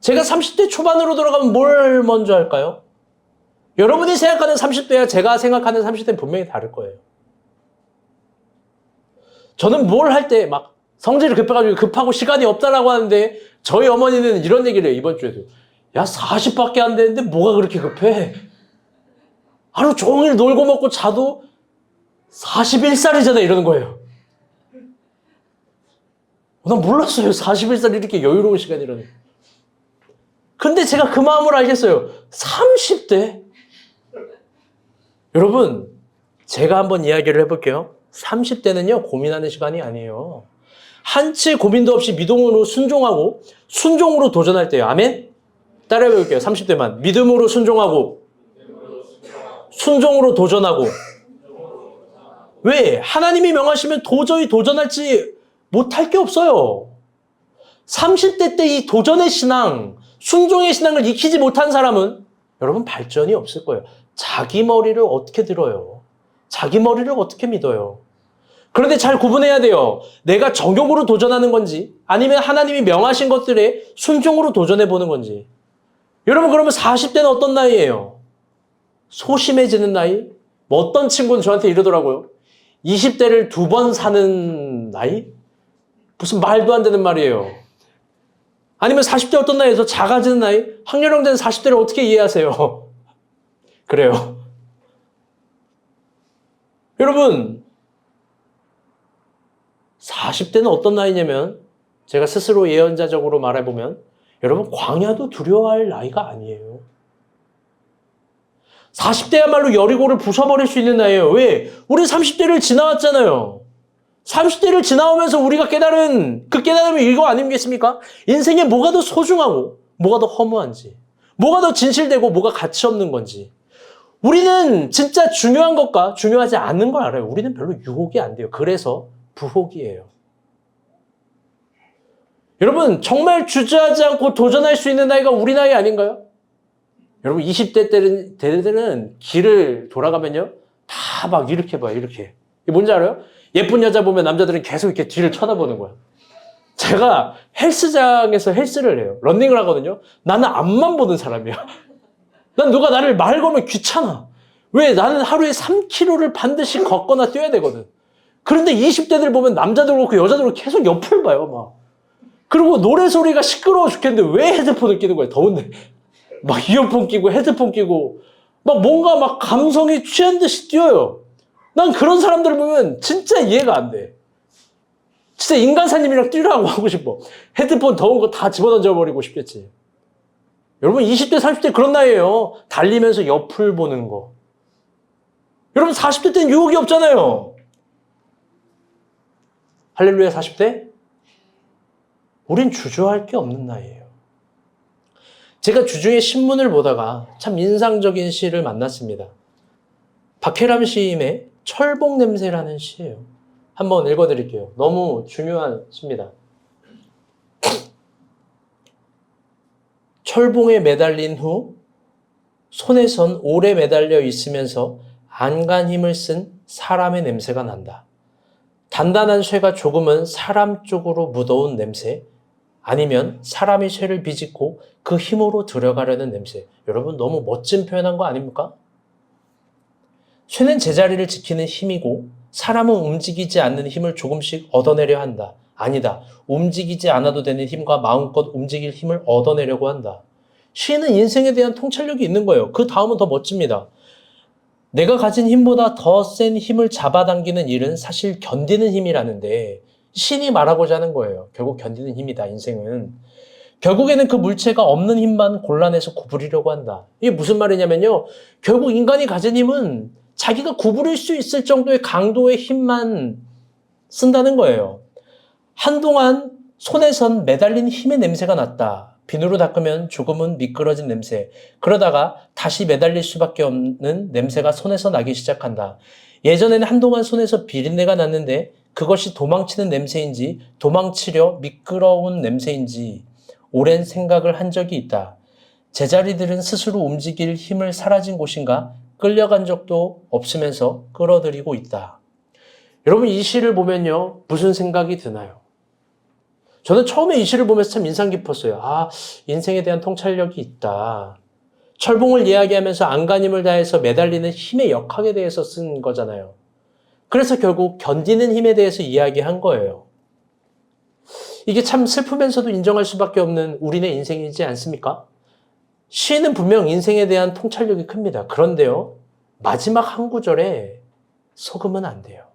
제가 30대 초반으로 돌아가면 뭘 먼저 할까요? 여러분이 생각하는 30대와 제가 생각하는 30대는 분명히 다를 거예요. 저는 뭘 할 때 막 성질이 급해가지고 급하고 시간이 없다라고 하는데 저희 어머니는 이런 얘기를 해요. 이번 주에도. 야, 40밖에 안 되는데 뭐가 그렇게 급해? 하루 종일 놀고 먹고 자도 41살이잖아 이러는 거예요. 난 몰랐어요. 41살이 이렇게 여유로운 시간이라는. 근데 제가 그 마음을 알겠어요. 30대? 여러분, 제가 한번 이야기를 해볼게요. 30대는요, 고민하는 시간이 아니에요. 한치 고민도 없이 믿음으로 순종하고, 순종으로 도전할 때요. 아멘? 따라해 볼게요. 30대만. 믿음으로 순종하고, 순종으로 도전하고. 왜? 하나님이 명하시면 도저히 도전할지 못할 게 없어요. 30대 때 이 도전의 신앙, 순종의 신앙을 익히지 못한 사람은 여러분 발전이 없을 거예요. 자기 머리를 어떻게 들어요? 자기 머리를 어떻게 믿어요? 그런데 잘 구분해야 돼요. 내가 정욕으로 도전하는 건지 아니면 하나님이 명하신 것들에 순종으로 도전해 보는 건지. 여러분, 그러면 40대는 어떤 나이예요? 소심해지는 나이? 뭐 어떤 친구는 저한테 이러더라고요. 20대를 2번 사는 나이? 무슨 말도 안 되는 말이에요. 아니면 40대 어떤 나이에서 작아지는 나이? 학렬 형제는 40대를 어떻게 이해하세요? 그래요. 여러분, 40대는 어떤 나이냐면 제가 스스로 예언자적으로 말해보면 여러분, 광야도 두려워할 나이가 아니에요. 40대야말로 여리고를 부숴버릴 수 있는 나이에요. 왜? 우리 30대를 지나왔잖아요. 30대를 지나오면서 우리가 깨달은 그 깨달음이 이거 아니겠습니까? 인생에 뭐가 더 소중하고 뭐가 더 허무한지, 뭐가 더 진실되고 뭐가 가치 없는 건지. 우리는 진짜 중요한 것과 중요하지 않은 걸 알아요. 우리는 별로 유혹이 안 돼요. 그래서 부혹이에요. 여러분, 정말 주저하지 않고 도전할 수 있는 나이가 우리 나이 아닌가요? 여러분, 20대 때는 길을 돌아가면요, 다 막 이렇게 봐요. 이렇게. 이게 뭔지 알아요? 예쁜 여자 보면 남자들은 계속 이렇게 뒤를 쳐다보는 거야. 제가 헬스장에서 헬스를 해요. 런닝을 하거든요. 나는 앞만 보는 사람이야. 난 누가 나를 말 걸면 귀찮아. 왜? 나는 하루에 3km를 반드시 걷거나 뛰어야 되거든. 그런데 20대들 보면 남자들 그렇고 여자들 그렇고 계속 옆을 봐요, 막. 그리고 노래 소리가 시끄러워 죽겠는데 왜 헤드폰을 끼는 거야? 더운데. 막 이어폰 끼고 헤드폰 끼고 막 뭔가 막 감성이 취한 듯이 뛰어요. 난 그런 사람들을 보면 진짜 이해가 안 돼. 진짜 인간사님이랑 뛰라고 하고 싶어. 헤드폰 더운 거 다 집어던져버리고 싶겠지. 여러분, 20대, 30대 그런 나이에요. 달리면서 옆을 보는 거. 여러분, 40대 때는 유혹이 없잖아요. 할렐루야, 40대? 우린 주저할 게 없는 나이에요. 제가 주중에 신문을 보다가 참 인상적인 시를 만났습니다. 박혜람 시인의 철봉 냄새라는 시예요. 한번 읽어드릴게요. 너무 중요한 시입니다. 철봉에 매달린 후 손에선 오래 매달려 있으면서 안간 힘을 쓴 사람의 냄새가 난다. 단단한 쇠가 조금은 사람 쪽으로 묻어온 냄새, 아니면 사람이 쇠를 비집고 그 힘으로 들어가려는 냄새. 여러분, 너무 멋진 표현한 거 아닙니까? 쇠는 제자리를 지키는 힘이고 사람은 움직이지 않는 힘을 조금씩 얻어내려 한다. 아니다. 움직이지 않아도 되는 힘과 마음껏 움직일 힘을 얻어내려고 한다. 시인은 인생에 대한 통찰력이 있는 거예요. 그 다음은 더 멋집니다. 내가 가진 힘보다 더 센 힘을 잡아당기는 일은 사실 견디는 힘이라는데 시인이 말하고자 하는 거예요. 결국 견디는 힘이다, 인생은. 결국에는 그 물체가 없는 힘만 골라내서 구부리려고 한다. 이게 무슨 말이냐면요. 결국 인간이 가진 힘은 자기가 구부릴 수 있을 정도의 강도의 힘만 쓴다는 거예요. 한동안 손에선 매달린 힘의 냄새가 났다. 비누로 닦으면 조금은 미끄러진 냄새. 그러다가 다시 매달릴 수밖에 없는 냄새가 손에서 나기 시작한다. 예전에는 한동안 손에서 비린내가 났는데 그것이 도망치는 냄새인지 도망치려 미끄러운 냄새인지 오랜 생각을 한 적이 있다. 제자리들은 스스로 움직일 힘을 사라진 곳인가 끌려간 적도 없으면서 끌어들이고 있다. 여러분 이 시를 보면요. 무슨 생각이 드나요? 저는 처음에 이 시를 보면서 참 인상 깊었어요. 아, 인생에 대한 통찰력이 있다. 철봉을 이야기하면서 안간힘을 다해서 매달리는 힘의 역학에 대해서 쓴 거잖아요. 그래서 결국 견디는 힘에 대해서 이야기한 거예요. 이게 참 슬프면서도 인정할 수밖에 없는 우리네 인생이지 않습니까? 시인은 분명 인생에 대한 통찰력이 큽니다. 그런데요, 마지막 한 구절에 속으면 안 돼요.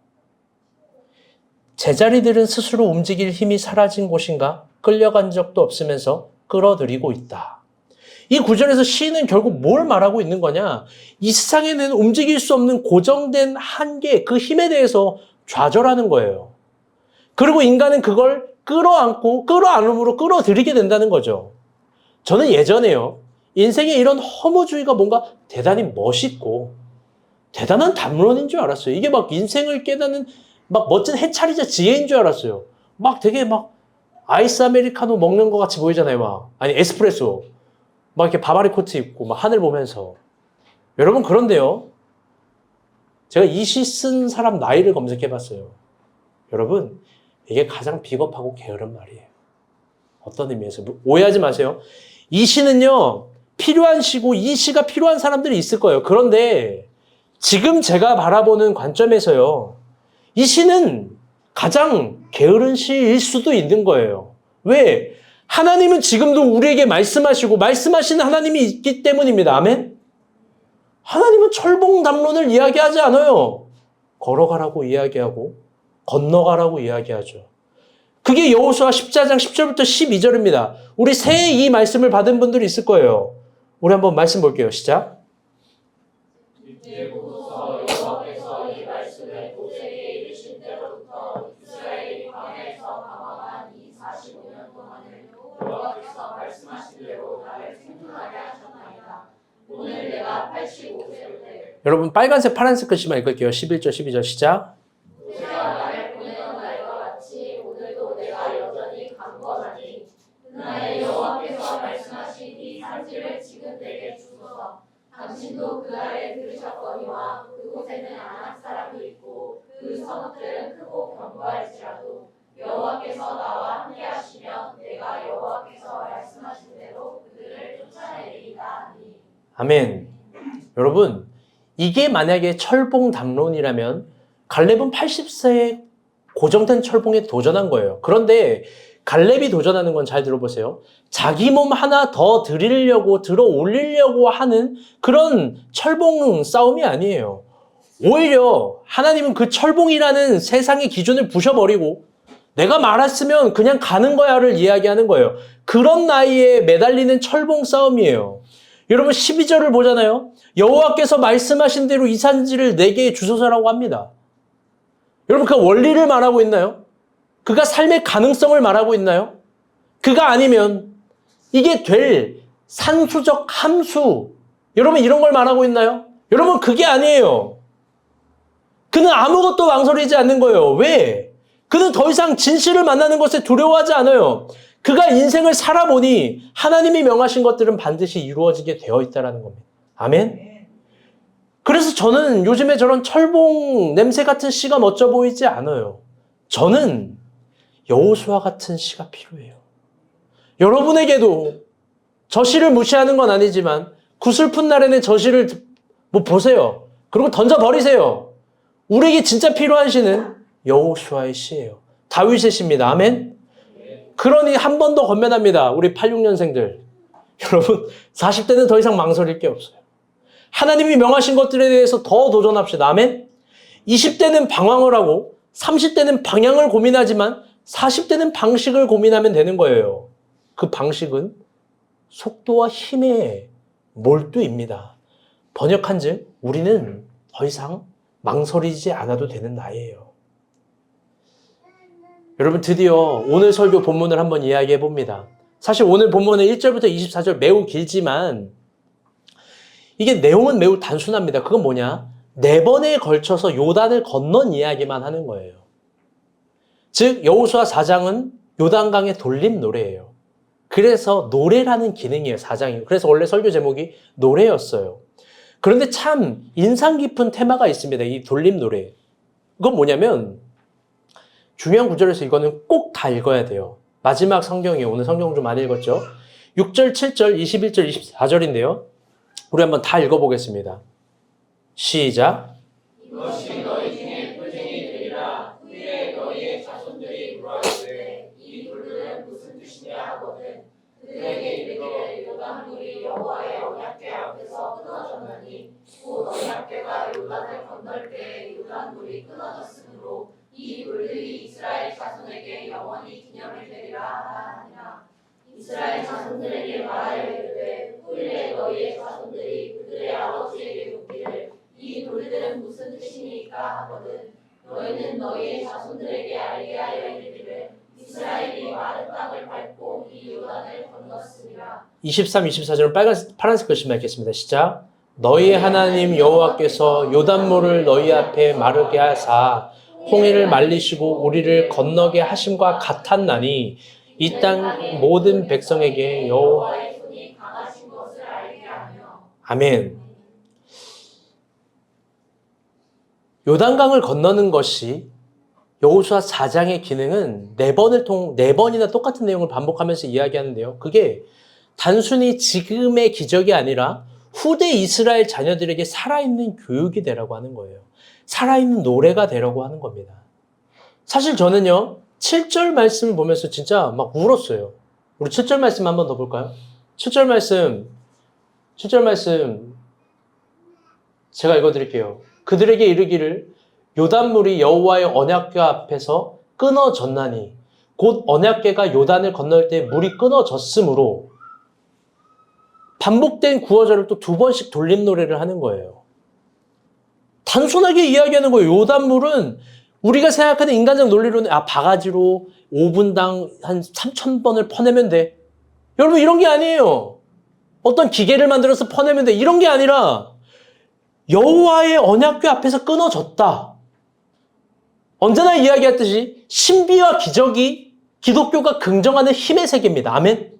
제자리들은 스스로 움직일 힘이 사라진 곳인가 끌려간 적도 없으면서 끌어들이고 있다. 이 구절에서 시인은 결국 뭘 말하고 있는 거냐? 이 세상에는 움직일 수 없는 고정된 한계, 그 힘에 대해서 좌절하는 거예요. 그리고 인간은 그걸 끌어안고 끌어안음으로 끌어들이게 된다는 거죠. 저는 예전에요. 인생에 이런 허무주의가 뭔가 대단히 멋있고 대단한 담론인 줄 알았어요. 이게 막 인생을 깨닫는 막 멋진 해찰이자 지혜인 줄 알았어요. 막 되게 막 아이스 아메리카노 먹는 것 같이 보이잖아요. 막 아니 에스프레소 막 이렇게 바바리 코트 입고 막 하늘 보면서. 여러분 그런데요. 제가 이 시 쓴 사람 나이를 검색해봤어요. 여러분 이게 가장 비겁하고 게으른 말이에요. 어떤 의미에서 오해하지 마세요. 이 시는요 필요한 시고 이 시가 필요한 사람들이 있을 거예요. 그런데 지금 제가 바라보는 관점에서요. 이 시는 가장 게으른 시일 수도 있는 거예요. 왜? 하나님은 지금도 우리에게 말씀하시고 말씀하시는 하나님이 있기 때문입니다. 아멘? 하나님은 철봉 담론을 이야기하지 않아요. 걸어가라고 이야기하고 건너가라고 이야기하죠. 그게 여호수아 14장 10절부터 12절입니다. 우리 새해 이 말씀을 받은 분들이 있을 거예요. 우리 한번 말씀 볼게요. 시작. 이제부터 여호와께서 이 말씀을 모세에게 이르신 때로부터 이스라엘이 광야에서 방황한 이 45년 동안을 여호와께서 말씀하신 대로 나를 생존하게 하셨나이다. 오늘 내가 85세일 때 여러분 빨간색 파란색 글씨만 읽을게요. 11절 12절 시작. 모세가 나를 보내던 날과 같이 오늘도 내가 여전히 강건하니 그날에 여호와께서 말씀하신 이 산지를 지금 내게 주소서. 당신도 그날에 들으셨거니와 그곳에는 아낙 사람이 있고 그 성읍들은 크고 견고할지라도 여호와께서 나와 함께하시면 내가 여호와께서 말씀하신 대로 그들을 쫓아내리이다 하니. 아멘. 여러분 이게 만약에 철봉 담론이라면 갈렙은 80세에 고정된 철봉에 도전한 거예요. 그런데 갈렙이 도전하는 건 잘 들어보세요. 자기 몸 하나 더 들이려고 들어 올리려고 하는 그런 철봉 싸움이 아니에요. 오히려 하나님은 그 철봉이라는 세상의 기준을 부셔버리고 내가 말했으면 그냥 가는 거야를 이야기하는 거예요. 그런 나이에 매달리는 철봉 싸움이에요. 여러분 12절을 보잖아요. 여호와께서 말씀하신 대로 이 산지를 내게 주소서라고 합니다. 여러분 그 원리를 말하고 있나요? 그가 삶의 가능성을 말하고 있나요? 그가 아니면 이게 될 산수적 함수. 여러분 이런 걸 말하고 있나요? 여러분 그게 아니에요. 그는 아무것도 망설이지 않는 거예요. 왜? 그는 더 이상 진실을 만나는 것에 두려워하지 않아요. 그가 인생을 살아보니 하나님이 명하신 것들은 반드시 이루어지게 되어 있다는 겁니다. 아멘? 그래서 저는 요즘에 저런 철봉 냄새 같은 시가 멋져 보이지 않아요. 저는 여호수아 같은 시가 필요해요. 여러분에게도 저 시를 무시하는 건 아니지만 구슬픈 날에는 저 시를 보세요. 그리고 던져버리세요. 우리에게 진짜 필요한 시는 여호수아의 시예요. 다윗의 시입니다. 아멘? 그러니 한 번 더 권면합니다. 우리 86년생들. 여러분 40대는 더 이상 망설일 게 없어요. 하나님이 명하신 것들에 대해서 더 도전합시다. 아멘? 20대는 방황을 하고 30대는 방향을 고민하지만 40대는 방식을 고민하면 되는 거예요. 그 방식은 속도와 힘의 몰두입니다. 번역한즉 우리는 더 이상 망설이지 않아도 되는 나이예요. 여러분 드디어 오늘 설교 본문을 한번 이야기해 봅니다. 사실 오늘 본문은 1절부터 24절 매우 길지만 이게 내용은 매우 단순합니다. 그건 뭐냐? 4번에 걸쳐서 요단을 건넌 이야기만 하는 거예요. 즉 여호수아 4장은 요단강의 돌림 노래예요. 그래서 노래라는 기능이에요. 4장이. 그래서 원래 설교 제목이 노래였어요. 그런데 참 인상 깊은 테마가 있습니다. 이 돌림 노래. 그건 뭐냐면 중요한 구절에서 이거는 꼭 다 읽어야 돼요. 마지막 성경이에요. 오늘 성경 좀 많이 읽었죠? 6절, 7절, 21절, 24절인데요. 우리 한번 다 읽어보겠습니다. 시작. 이것이 너희 중에 불쟁이 되리라. 후에 너희의 자손들이 물어이르되 이 돌들은 무슨 뜻이냐 하거든 그들에게 이르기를 요단물이 여호와의 언약궤 앞에서 끊어졌나니 곧 언약궤가 요단을 건널 때에 요단물이 끊어졌으므로 이 돌들이 이스라엘 자손에게 영원히 기념이 되리라 하니라. 이스라엘 자손들에게 말하이르되 후일에 너희의 자손들이 그들의 아버지에게 묻기를 이 돌들은 무슨 뜻이니까 하거든 너희는 너희의 자손들에게 알게 하여 이르기를 이스라엘이 마른 땅을 밟고 이 요단을 건넜으리라. 23, 24절은 파란색 글씨만 읽겠습니다. 시작. 너희의 하나님 여호와께서 요단물을 너희 앞에 마르게 하사 홍해를 말리시고 우리를 건너게 하심과 같았나니 이 땅 모든 백성에게 여호와의 손이 강하신 것을 알게 하며. 아멘. 요단강을 건너는 것이 여호수아 4장의 기능은 4번이나 똑같은 내용을 반복하면서 이야기하는데요. 그게 단순히 지금의 기적이 아니라 후대 이스라엘 자녀들에게 살아있는 교육이 되라고 하는 거예요. 살아있는 노래가 되라고 하는 겁니다. 사실 저는요, 7절 말씀을 보면서 진짜 막 울었어요. 우리 7절 말씀 한번 더 볼까요? 7절 말씀 제가 읽어드릴게요. 그들에게 이르기를 요단물이 여호와의 언약궤 앞에서 끊어졌나니 곧 언약궤가 요단을 건널 때 물이 끊어졌으므로 반복된 구어절을 또 2번씩 돌림 노래를 하는 거예요. 단순하게 이야기하는 거예요. 요단물은 우리가 생각하는 인간적 논리로는 바가지로 5분당 한 3,000번을 퍼내면 돼. 여러분 이런 게 아니에요. 어떤 기계를 만들어서 퍼내면 돼. 이런 게 아니라 여호와의 언약궤 앞에서 끊어졌다. 언제나 이야기했듯이 신비와 기적이 기독교가 긍정하는 힘의 세계입니다. 아멘.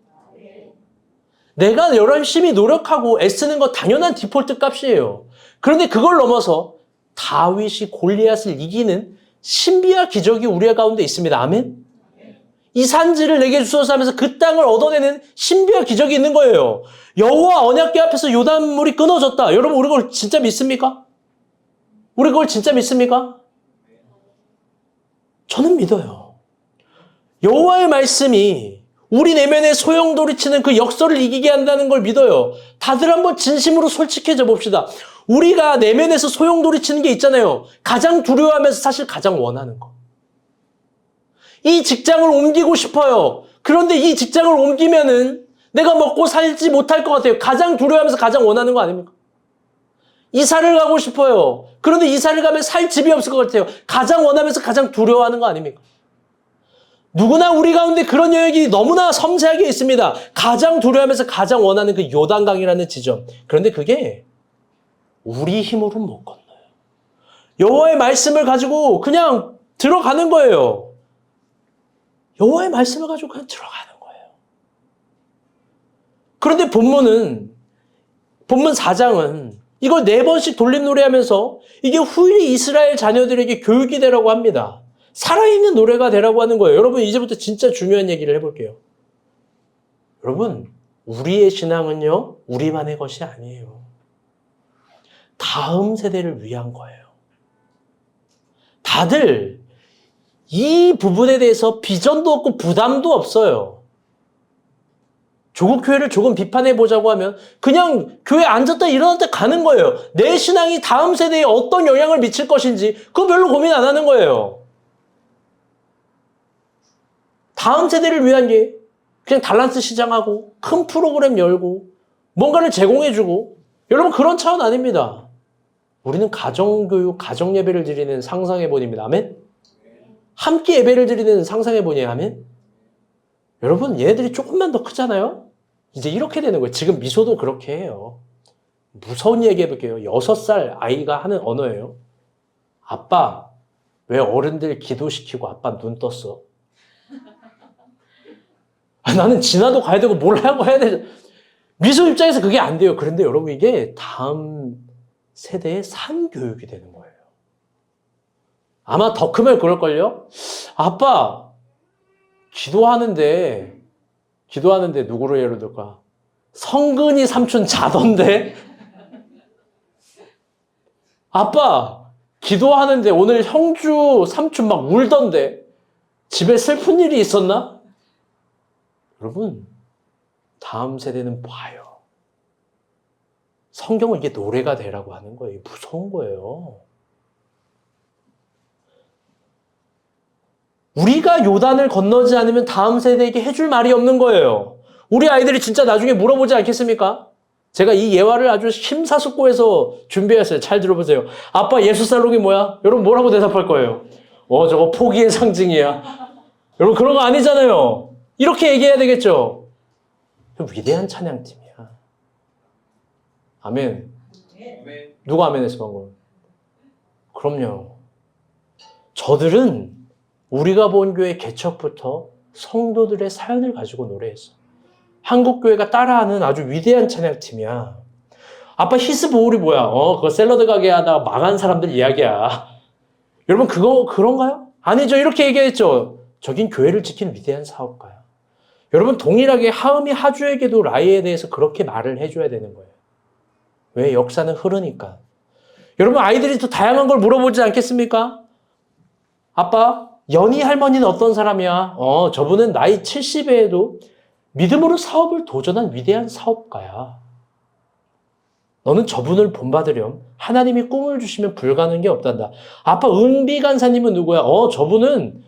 내가 열심히 노력하고 애쓰는 거 당연한 디폴트 값이에요. 그런데 그걸 넘어서 다윗이 골리앗을 이기는 신비와 기적이 우리 가운데 있습니다. 아멘. 이 산지를 내게 주소서 하면서 그 땅을 얻어내는 신비와 기적이 있는 거예요. 여호와 언약궤 앞에서 요단물이 끊어졌다. 여러분 우리 그걸 진짜 믿습니까? 우리 그걸 진짜 믿습니까? 저는 믿어요. 여호와의 말씀이 우리 내면에 소용돌이치는 그 역설을 이기게 한다는 걸 믿어요. 다들 한번 진심으로 솔직해져 봅시다. 우리가 내면에서 소용돌이치는 게 있잖아요. 가장 두려워하면서 사실 가장 원하는 거. 이 직장을 옮기고 싶어요. 그런데 이 직장을 옮기면은 내가 먹고 살지 못할 것 같아요. 가장 두려워하면서 가장 원하는 거 아닙니까? 이사를 가고 싶어요. 그런데 이사를 가면 살 집이 없을 것 같아요. 가장 원하면서 가장 두려워하는 거 아닙니까? 누구나 우리 가운데 그런 영역이 너무나 섬세하게 있습니다. 가장 두려워하면서 가장 원하는 그 요단강이라는 지점. 그런데 그게 우리 힘으로는 못 건너요. 여호와의 말씀을 가지고 그냥 들어가는 거예요. 여호와의 말씀을 가지고 그냥 들어가는 거예요. 그런데 본문 4장은 이걸 4번씩 돌림 노래하면서 이게 후일의 이스라엘 자녀들에게 교육이 되라고 합니다. 살아있는 노래가 되라고 하는 거예요. 여러분 이제부터 진짜 중요한 얘기를 해볼게요. 여러분 우리의 신앙은요 우리만의 것이 아니에요. 다음 세대를 위한 거예요. 다들 이 부분에 대해서 비전도 없고 부담도 없어요. 조국 교회를 조금 비판해 보자고 하면 그냥 교회 앉았다 일어났다 가는 거예요. 내 신앙이 다음 세대에 어떤 영향을 미칠 것인지 그거 별로 고민 안 하는 거예요. 다음 세대를 위한 게 그냥 달란트 시장하고 큰 프로그램 열고 뭔가를 제공해주고 여러분 그런 차원 아닙니다. 우리는 가정교육, 가정예배를 드리는 상상의 본입니다. 아멘? 함께 예배를 드리는 상상의 본이에요. 아멘? 여러분 얘네들이 조금만 더 크잖아요? 이제 이렇게 되는 거예요. 지금 미소도 그렇게 해요. 무서운 얘기 해볼게요. 6살 아이가 하는 언어예요. 아빠, 왜 어른들 기도시키고 아빠 눈 떴어? 나는 지나도 가야 되고 뭘 하고 해야 되죠. 미소 입장에서 그게 안 돼요. 그런데 여러분 이게 다음 세대의 산교육이 되는 거예요. 아마 더 크면 그럴걸요? 아빠, 기도하는데 누구를 예로 들까? 성근이 삼촌 자던데? 아빠, 기도하는데 오늘 형주 삼촌 막 울던데? 집에 슬픈 일이 있었나? 여러분, 다음 세대는 봐요. 성경은 이게 노래가 되라고 하는 거예요. 무서운 거예요. 우리가 요단을 건너지 않으면 다음 세대에게 해줄 말이 없는 거예요. 우리 아이들이 진짜 나중에 물어보지 않겠습니까? 제가 이 예화를 아주 심사숙고해서 준비했어요. 잘 들어보세요. 아빠 예수살롱이 뭐야? 여러분 뭐라고 대답할 거예요? 저거 포기의 상징이야. 여러분 그런 거 아니잖아요. 이렇게 얘기해야 되겠죠. 위대한 찬양팀이야. 아멘. 누가 아멘 했어 방금? 그럼요. 저들은 우리가 본 교회 개척부터 성도들의 사연을 가지고 노래했어. 한국교회가 따라하는 아주 위대한 찬양팀이야. 아빠 히스보울이 뭐야? 그거 샐러드 가게 하다가 망한 사람들 이야기야. 여러분 그런가요? 아니죠. 이렇게 얘기했죠. 저긴 교회를 지키는 위대한 사업가야. 여러분 동일하게 하음이 하주에게도 라이에 대해서 그렇게 말을 해줘야 되는 거예요. 왜? 역사는 흐르니까. 여러분 아이들이 또 다양한 걸 물어보지 않겠습니까? 아빠, 연희 할머니는 어떤 사람이야? 저분은 나이 70에도 믿음으로 사업을 도전한 위대한 사업가야. 너는 저분을 본받으렴. 하나님이 꿈을 주시면 불가능한 게 없단다. 아빠, 은비 간사님은 누구야? 저분은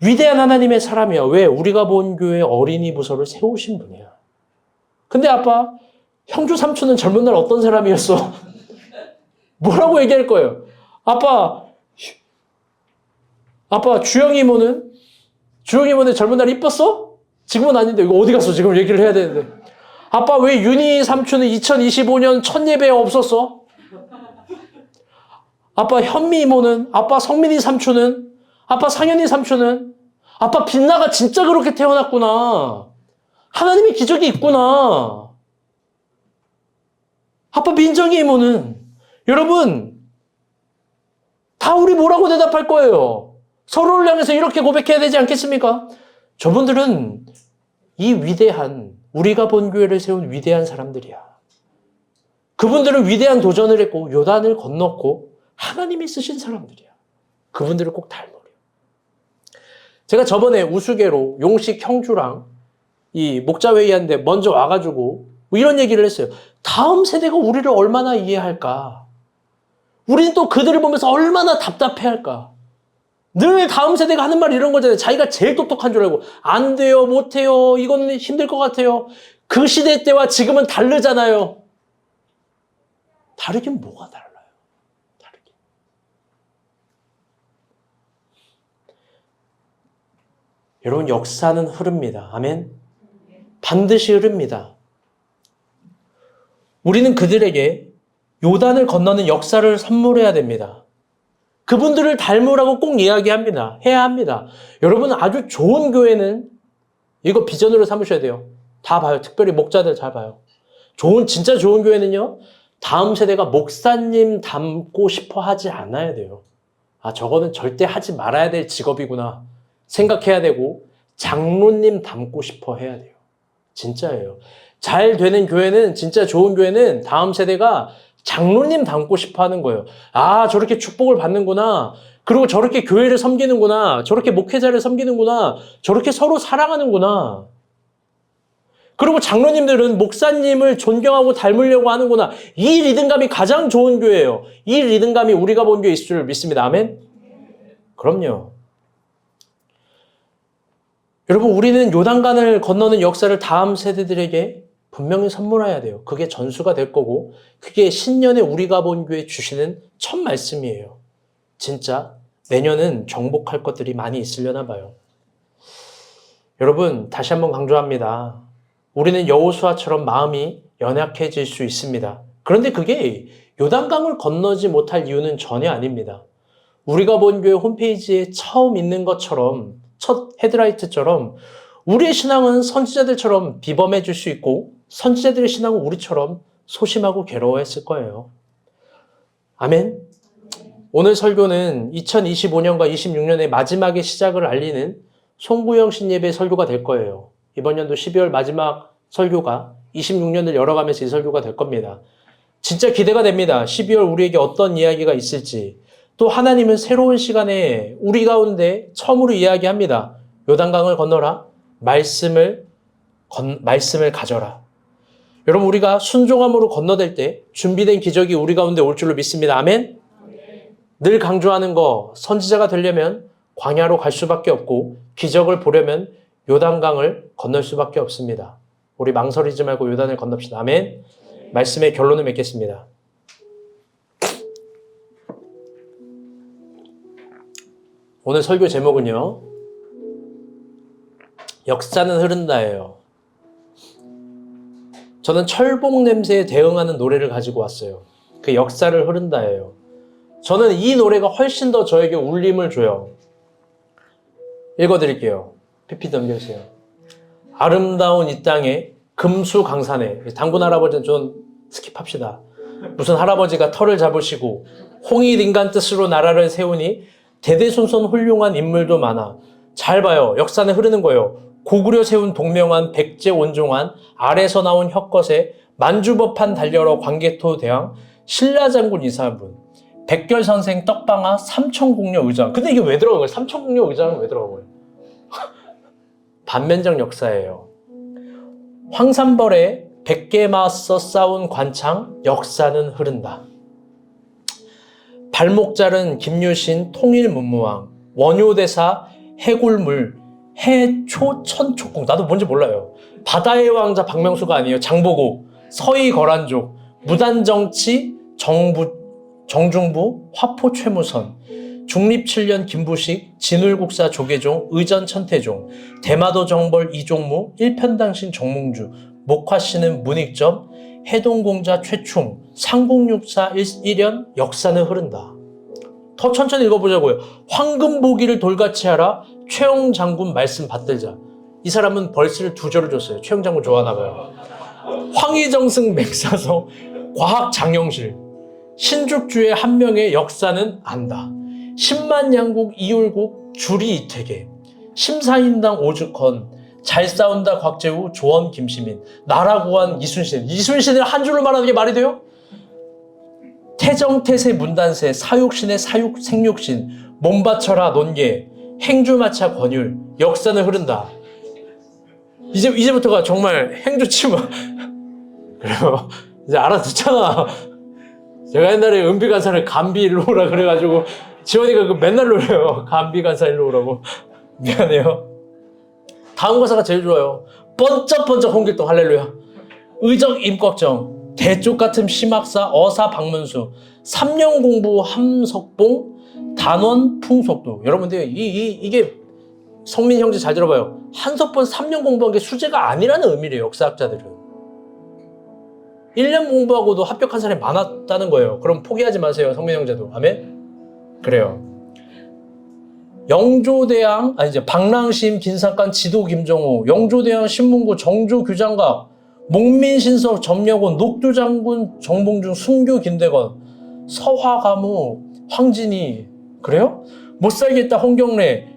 위대한 하나님의 사람이야. 왜? 우리가 본 교회 어린이 부서를 세우신 분이야. 근데 아빠, 형주 삼촌은 젊은 날 어떤 사람이었어? 뭐라고 얘기할 거예요? 아빠, 주영이 이모는 젊은 날 이뻤어? 지금은 아닌데 이거 어디 갔어? 지금 얘기를 해야 되는데. 아빠 왜 윤희 삼촌은 2025년 첫 예배에 없었어? 아빠 현미 이모는? 아빠 성민이 삼촌은? 아빠 상현이 삼촌은? 아빠 빛나가 진짜 그렇게 태어났구나. 하나님의 기적이 있구나. 아빠 민정이 이모는? 여러분 다 우리 뭐라고 대답할 거예요? 서로를 향해서 이렇게 고백해야 되지 않겠습니까? 저분들은 이 위대한 우리가 본 교회를 세운 위대한 사람들이야. 그분들은 위대한 도전을 했고 요단을 건넜고 하나님이 쓰신 사람들이야. 그분들을 꼭 닮으려. 제가 저번에 우스개로 용식 형주랑 이 목자회의하는데 먼저 와가지고 뭐 이런 얘기를 했어요. 다음 세대가 우리를 얼마나 이해할까? 우리는 또 그들을 보면서 얼마나 답답해할까? 늘 다음 세대가 하는 말 이런 거잖아요. 자기가 제일 똑똑한 줄 알고 안 돼요, 못 해요, 이건 힘들 것 같아요. 그 시대 때와 지금은 다르잖아요. 다르긴 뭐가 달라요? 다르긴. 여러분 역사는 흐릅니다. 아멘. 반드시 흐릅니다. 우리는 그들에게 요단을 건너는 역사를 선물해야 됩니다. 그분들을 닮으라고 꼭 이야기합니다. 해야 합니다. 여러분 아주 좋은 교회는 이거 비전으로 삼으셔야 돼요. 다 봐요. 특별히 목자들 잘 봐요. 진짜 좋은 교회는요. 다음 세대가 목사님 닮고 싶어 하지 않아야 돼요. 저거는 절대 하지 말아야 될 직업이구나 생각해야 되고 장로님 닮고 싶어 해야 돼요. 진짜예요. 잘 되는 교회는 진짜 좋은 교회는 다음 세대가 장로님 닮고 싶어 하는 거예요. 저렇게 축복을 받는구나. 그리고 저렇게 교회를 섬기는구나. 저렇게 목회자를 섬기는구나. 저렇게 서로 사랑하는구나. 그리고 장로님들은 목사님을 존경하고 닮으려고 하는구나. 이 리듬감이 가장 좋은 교회예요. 이 리듬감이 우리가 본 교회 있을 줄 믿습니다. 아멘? 그럼요. 여러분, 우리는 요단강을 건너는 역사를 다음 세대들에게 분명히 선물해야 돼요. 그게 전수가 될 거고, 그게 신년에 우리가 본 교회 주시는 첫 말씀이에요. 진짜 내년은 정복할 것들이 많이 있으려나 봐요. 여러분, 다시 한번 강조합니다. 우리는 여호수아처럼 마음이 연약해질 수 있습니다. 그런데 그게 요단강을 건너지 못할 이유는 전혀 아닙니다. 우리가 본 교회 홈페이지에 처음 있는 것처럼, 첫 헤드라이트처럼 우리의 신앙은 선지자들처럼 비범해질 수 있고 선지자들의 신앙은 우리처럼 소심하고 괴로워했을 거예요. 아멘. 오늘 설교는 2025년과 26년의 마지막의 시작을 알리는 송구영 신예배 설교가 될 거예요. 이번 연도 12월 마지막 설교가 26년을 열어가면서 이 설교가 될 겁니다. 진짜 기대가 됩니다. 12월 우리에게 어떤 이야기가 있을지. 또 하나님은 새로운 시간에 우리 가운데 처음으로 이야기합니다. 요단강을 건너라. 말씀을 가져라. 여러분, 우리가 순종함으로 건너댈 때 준비된 기적이 우리 가운데 올 줄로 믿습니다. 아멘? 늘 강조하는 거, 선지자가 되려면 광야로 갈 수밖에 없고 기적을 보려면 요단강을 건널 수밖에 없습니다. 우리 망설이지 말고 요단을 건넙시다. 아멘? 말씀의 결론을 맺겠습니다. 오늘 설교 제목은요, 역사는 흐른다예요. 저는 철봉 냄새에 대응하는 노래를 가지고 왔어요. 그 역사를 흐른다예요. 저는 이 노래가 훨씬 더 저에게 울림을 줘요. 읽어드릴게요. PPT 넘겨주세요. 아름다운 이 땅에 금수강산에, 단군 할아버지는 좀 스킵합시다. 무슨 할아버지가 털을 잡으시고 홍익인간 뜻으로 나라를 세우니 대대손손 훌륭한 인물도 많아. 잘 봐요. 역사는 흐르는 거예요. 고구려 세운 동명한 백제 온종한 아래서 나온 혁것에 만주법한 달려러 광개토 대왕 신라장군 이사분 백결선생 떡방아 삼천공녀 의장. 근데 이게 왜 들어간 거예요? 삼천공녀 의장은 왜 들어간 거예요? 반면적 역사예요. 황산벌에 백개 맞서 싸운 관창 역사는 흐른다. 발목 자른 김유신 통일문무왕 원효대사 해골물 해초천촉궁. 나도 뭔지 몰라요. 바다의 왕자 박명수가 아니에요. 장보고 서희 거란족 무단정치 정중부 화포 최무선 중립 7년 김부식 진울국사 조계종 의전 천태종 대마도 정벌 이종무 일편당신 정몽주 목화씨는 문익점 해동공자 최충 상국육사 1년 역사는 흐른다. 더 천천히 읽어보자고요. 황금보기를 돌같이 하라 최영 장군 말씀 받들자. 이 사람은 벌스를 2절을 줬어요. 최영 장군 좋아하나 봐요. 황희정승 맹사서 과학장영실 신죽주의 한 명의 역사는 안다. 10만 양국 이율국 주리 이태계 심사인당 오죽헌 잘 싸운다 곽재우 조원 김시민 나라 구한 이순신을 한 줄로 말하는 게 말이 돼요? 태정태세 문단세 사육신의 사육 생육신 몸바쳐라 논계 행주마차 권율 역사는 흐른다. 이제부터가 정말 행주치마. 그래요. 이제 알아듣잖아. 제가 옛날에 은비간사를 감비 일로 오라 그래가지고 지원이가 맨날 놀려요. 감비간사 일로 오라고. 미안해요. 다음 가사가 제일 좋아요. 번쩍번쩍 홍길동 할렐루야. 의적 임꺽정 대쪽 같은 심학사 어사 박문수 3년 공부 함석봉 단원 풍속도. 여러분들 이게 성민 형제 잘 들어봐요. 한석봉 3년 공부한 게 수재가 아니라는 의미래요. 역사학자들은. 1년 공부하고도 합격한 사람이 많았다는 거예요. 그럼 포기하지 마세요. 성민 형제도. 아멘? 그래요. 영조대왕, 방랑심, 긴산간, 지도 김정호, 영조대왕, 신문구, 정조 규장각, 목민신석, 점령원, 녹두장군, 정봉중, 순교, 김대건, 서화가무, 황진이. 그래요? 못살겠다, 홍경래,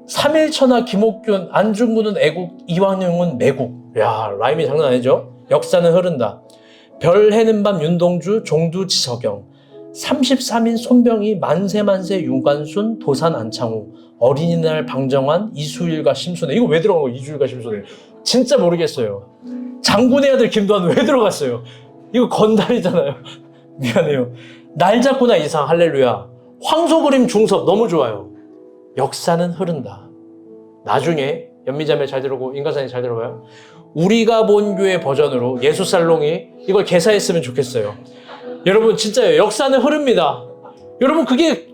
3일천하, 김옥균, 안중근은 애국, 이완용은 매국. 야, 라임이 장난 아니죠? 역사는 흐른다. 별 해는 밤 윤동주, 종두 지석영, 33인 손병희 만세만세 유관순 도산 안창호 어린이날 방정환 이수일과 심순애. 이거 왜 들어간 거예요? 이수일과 심순애. 진짜 모르겠어요. 장군의 아들 김도환 왜 들어갔어요? 이거 건달이잖아요. 미안해요. 날 잡구나 이상 할렐루야. 황소그림 중섭 너무 좋아요. 역사는 흐른다. 나중에 연미자매 잘 들어보고 인가사님 잘 들어봐요. 우리가 본 교회 버전으로 예수살롱이 이걸 개사했으면 좋겠어요. 여러분 진짜요. 역사는 흐릅니다. 여러분 그게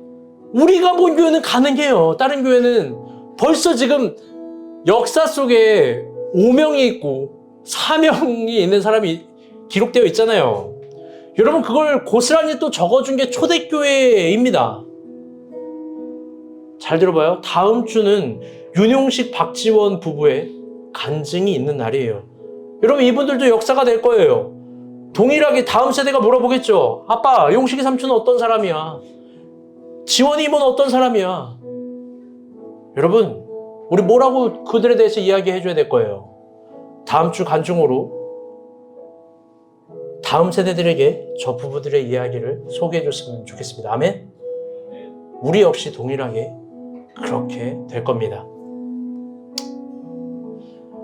우리가 본 교회는 가능해요. 다른 교회는 벌써 지금 역사 속에 오명이 있고 사명이 있는 사람이 기록되어 있잖아요. 여러분 그걸 고스란히 또 적어준 게 초대교회입니다. 잘 들어봐요. 다음 주는 윤용식 박지원 부부의 간증이 있는 날이에요. 여러분 이분들도 역사가 될 거예요. 동일하게 다음 세대가 물어보겠죠. 아빠, 용식이 삼촌은 어떤 사람이야? 지원이 이모는 어떤 사람이야? 여러분, 우리 뭐라고 그들에 대해서 이야기해 줘야 될 거예요. 다음 주 간증으로 다음 세대들에게 저 부부들의 이야기를 소개해 줬으면 좋겠습니다. 아멘? 우리 역시 동일하게 그렇게 될 겁니다.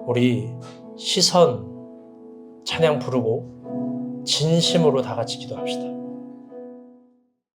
우리 시선 찬양 부르고 진심으로 다 같이 기도합시다.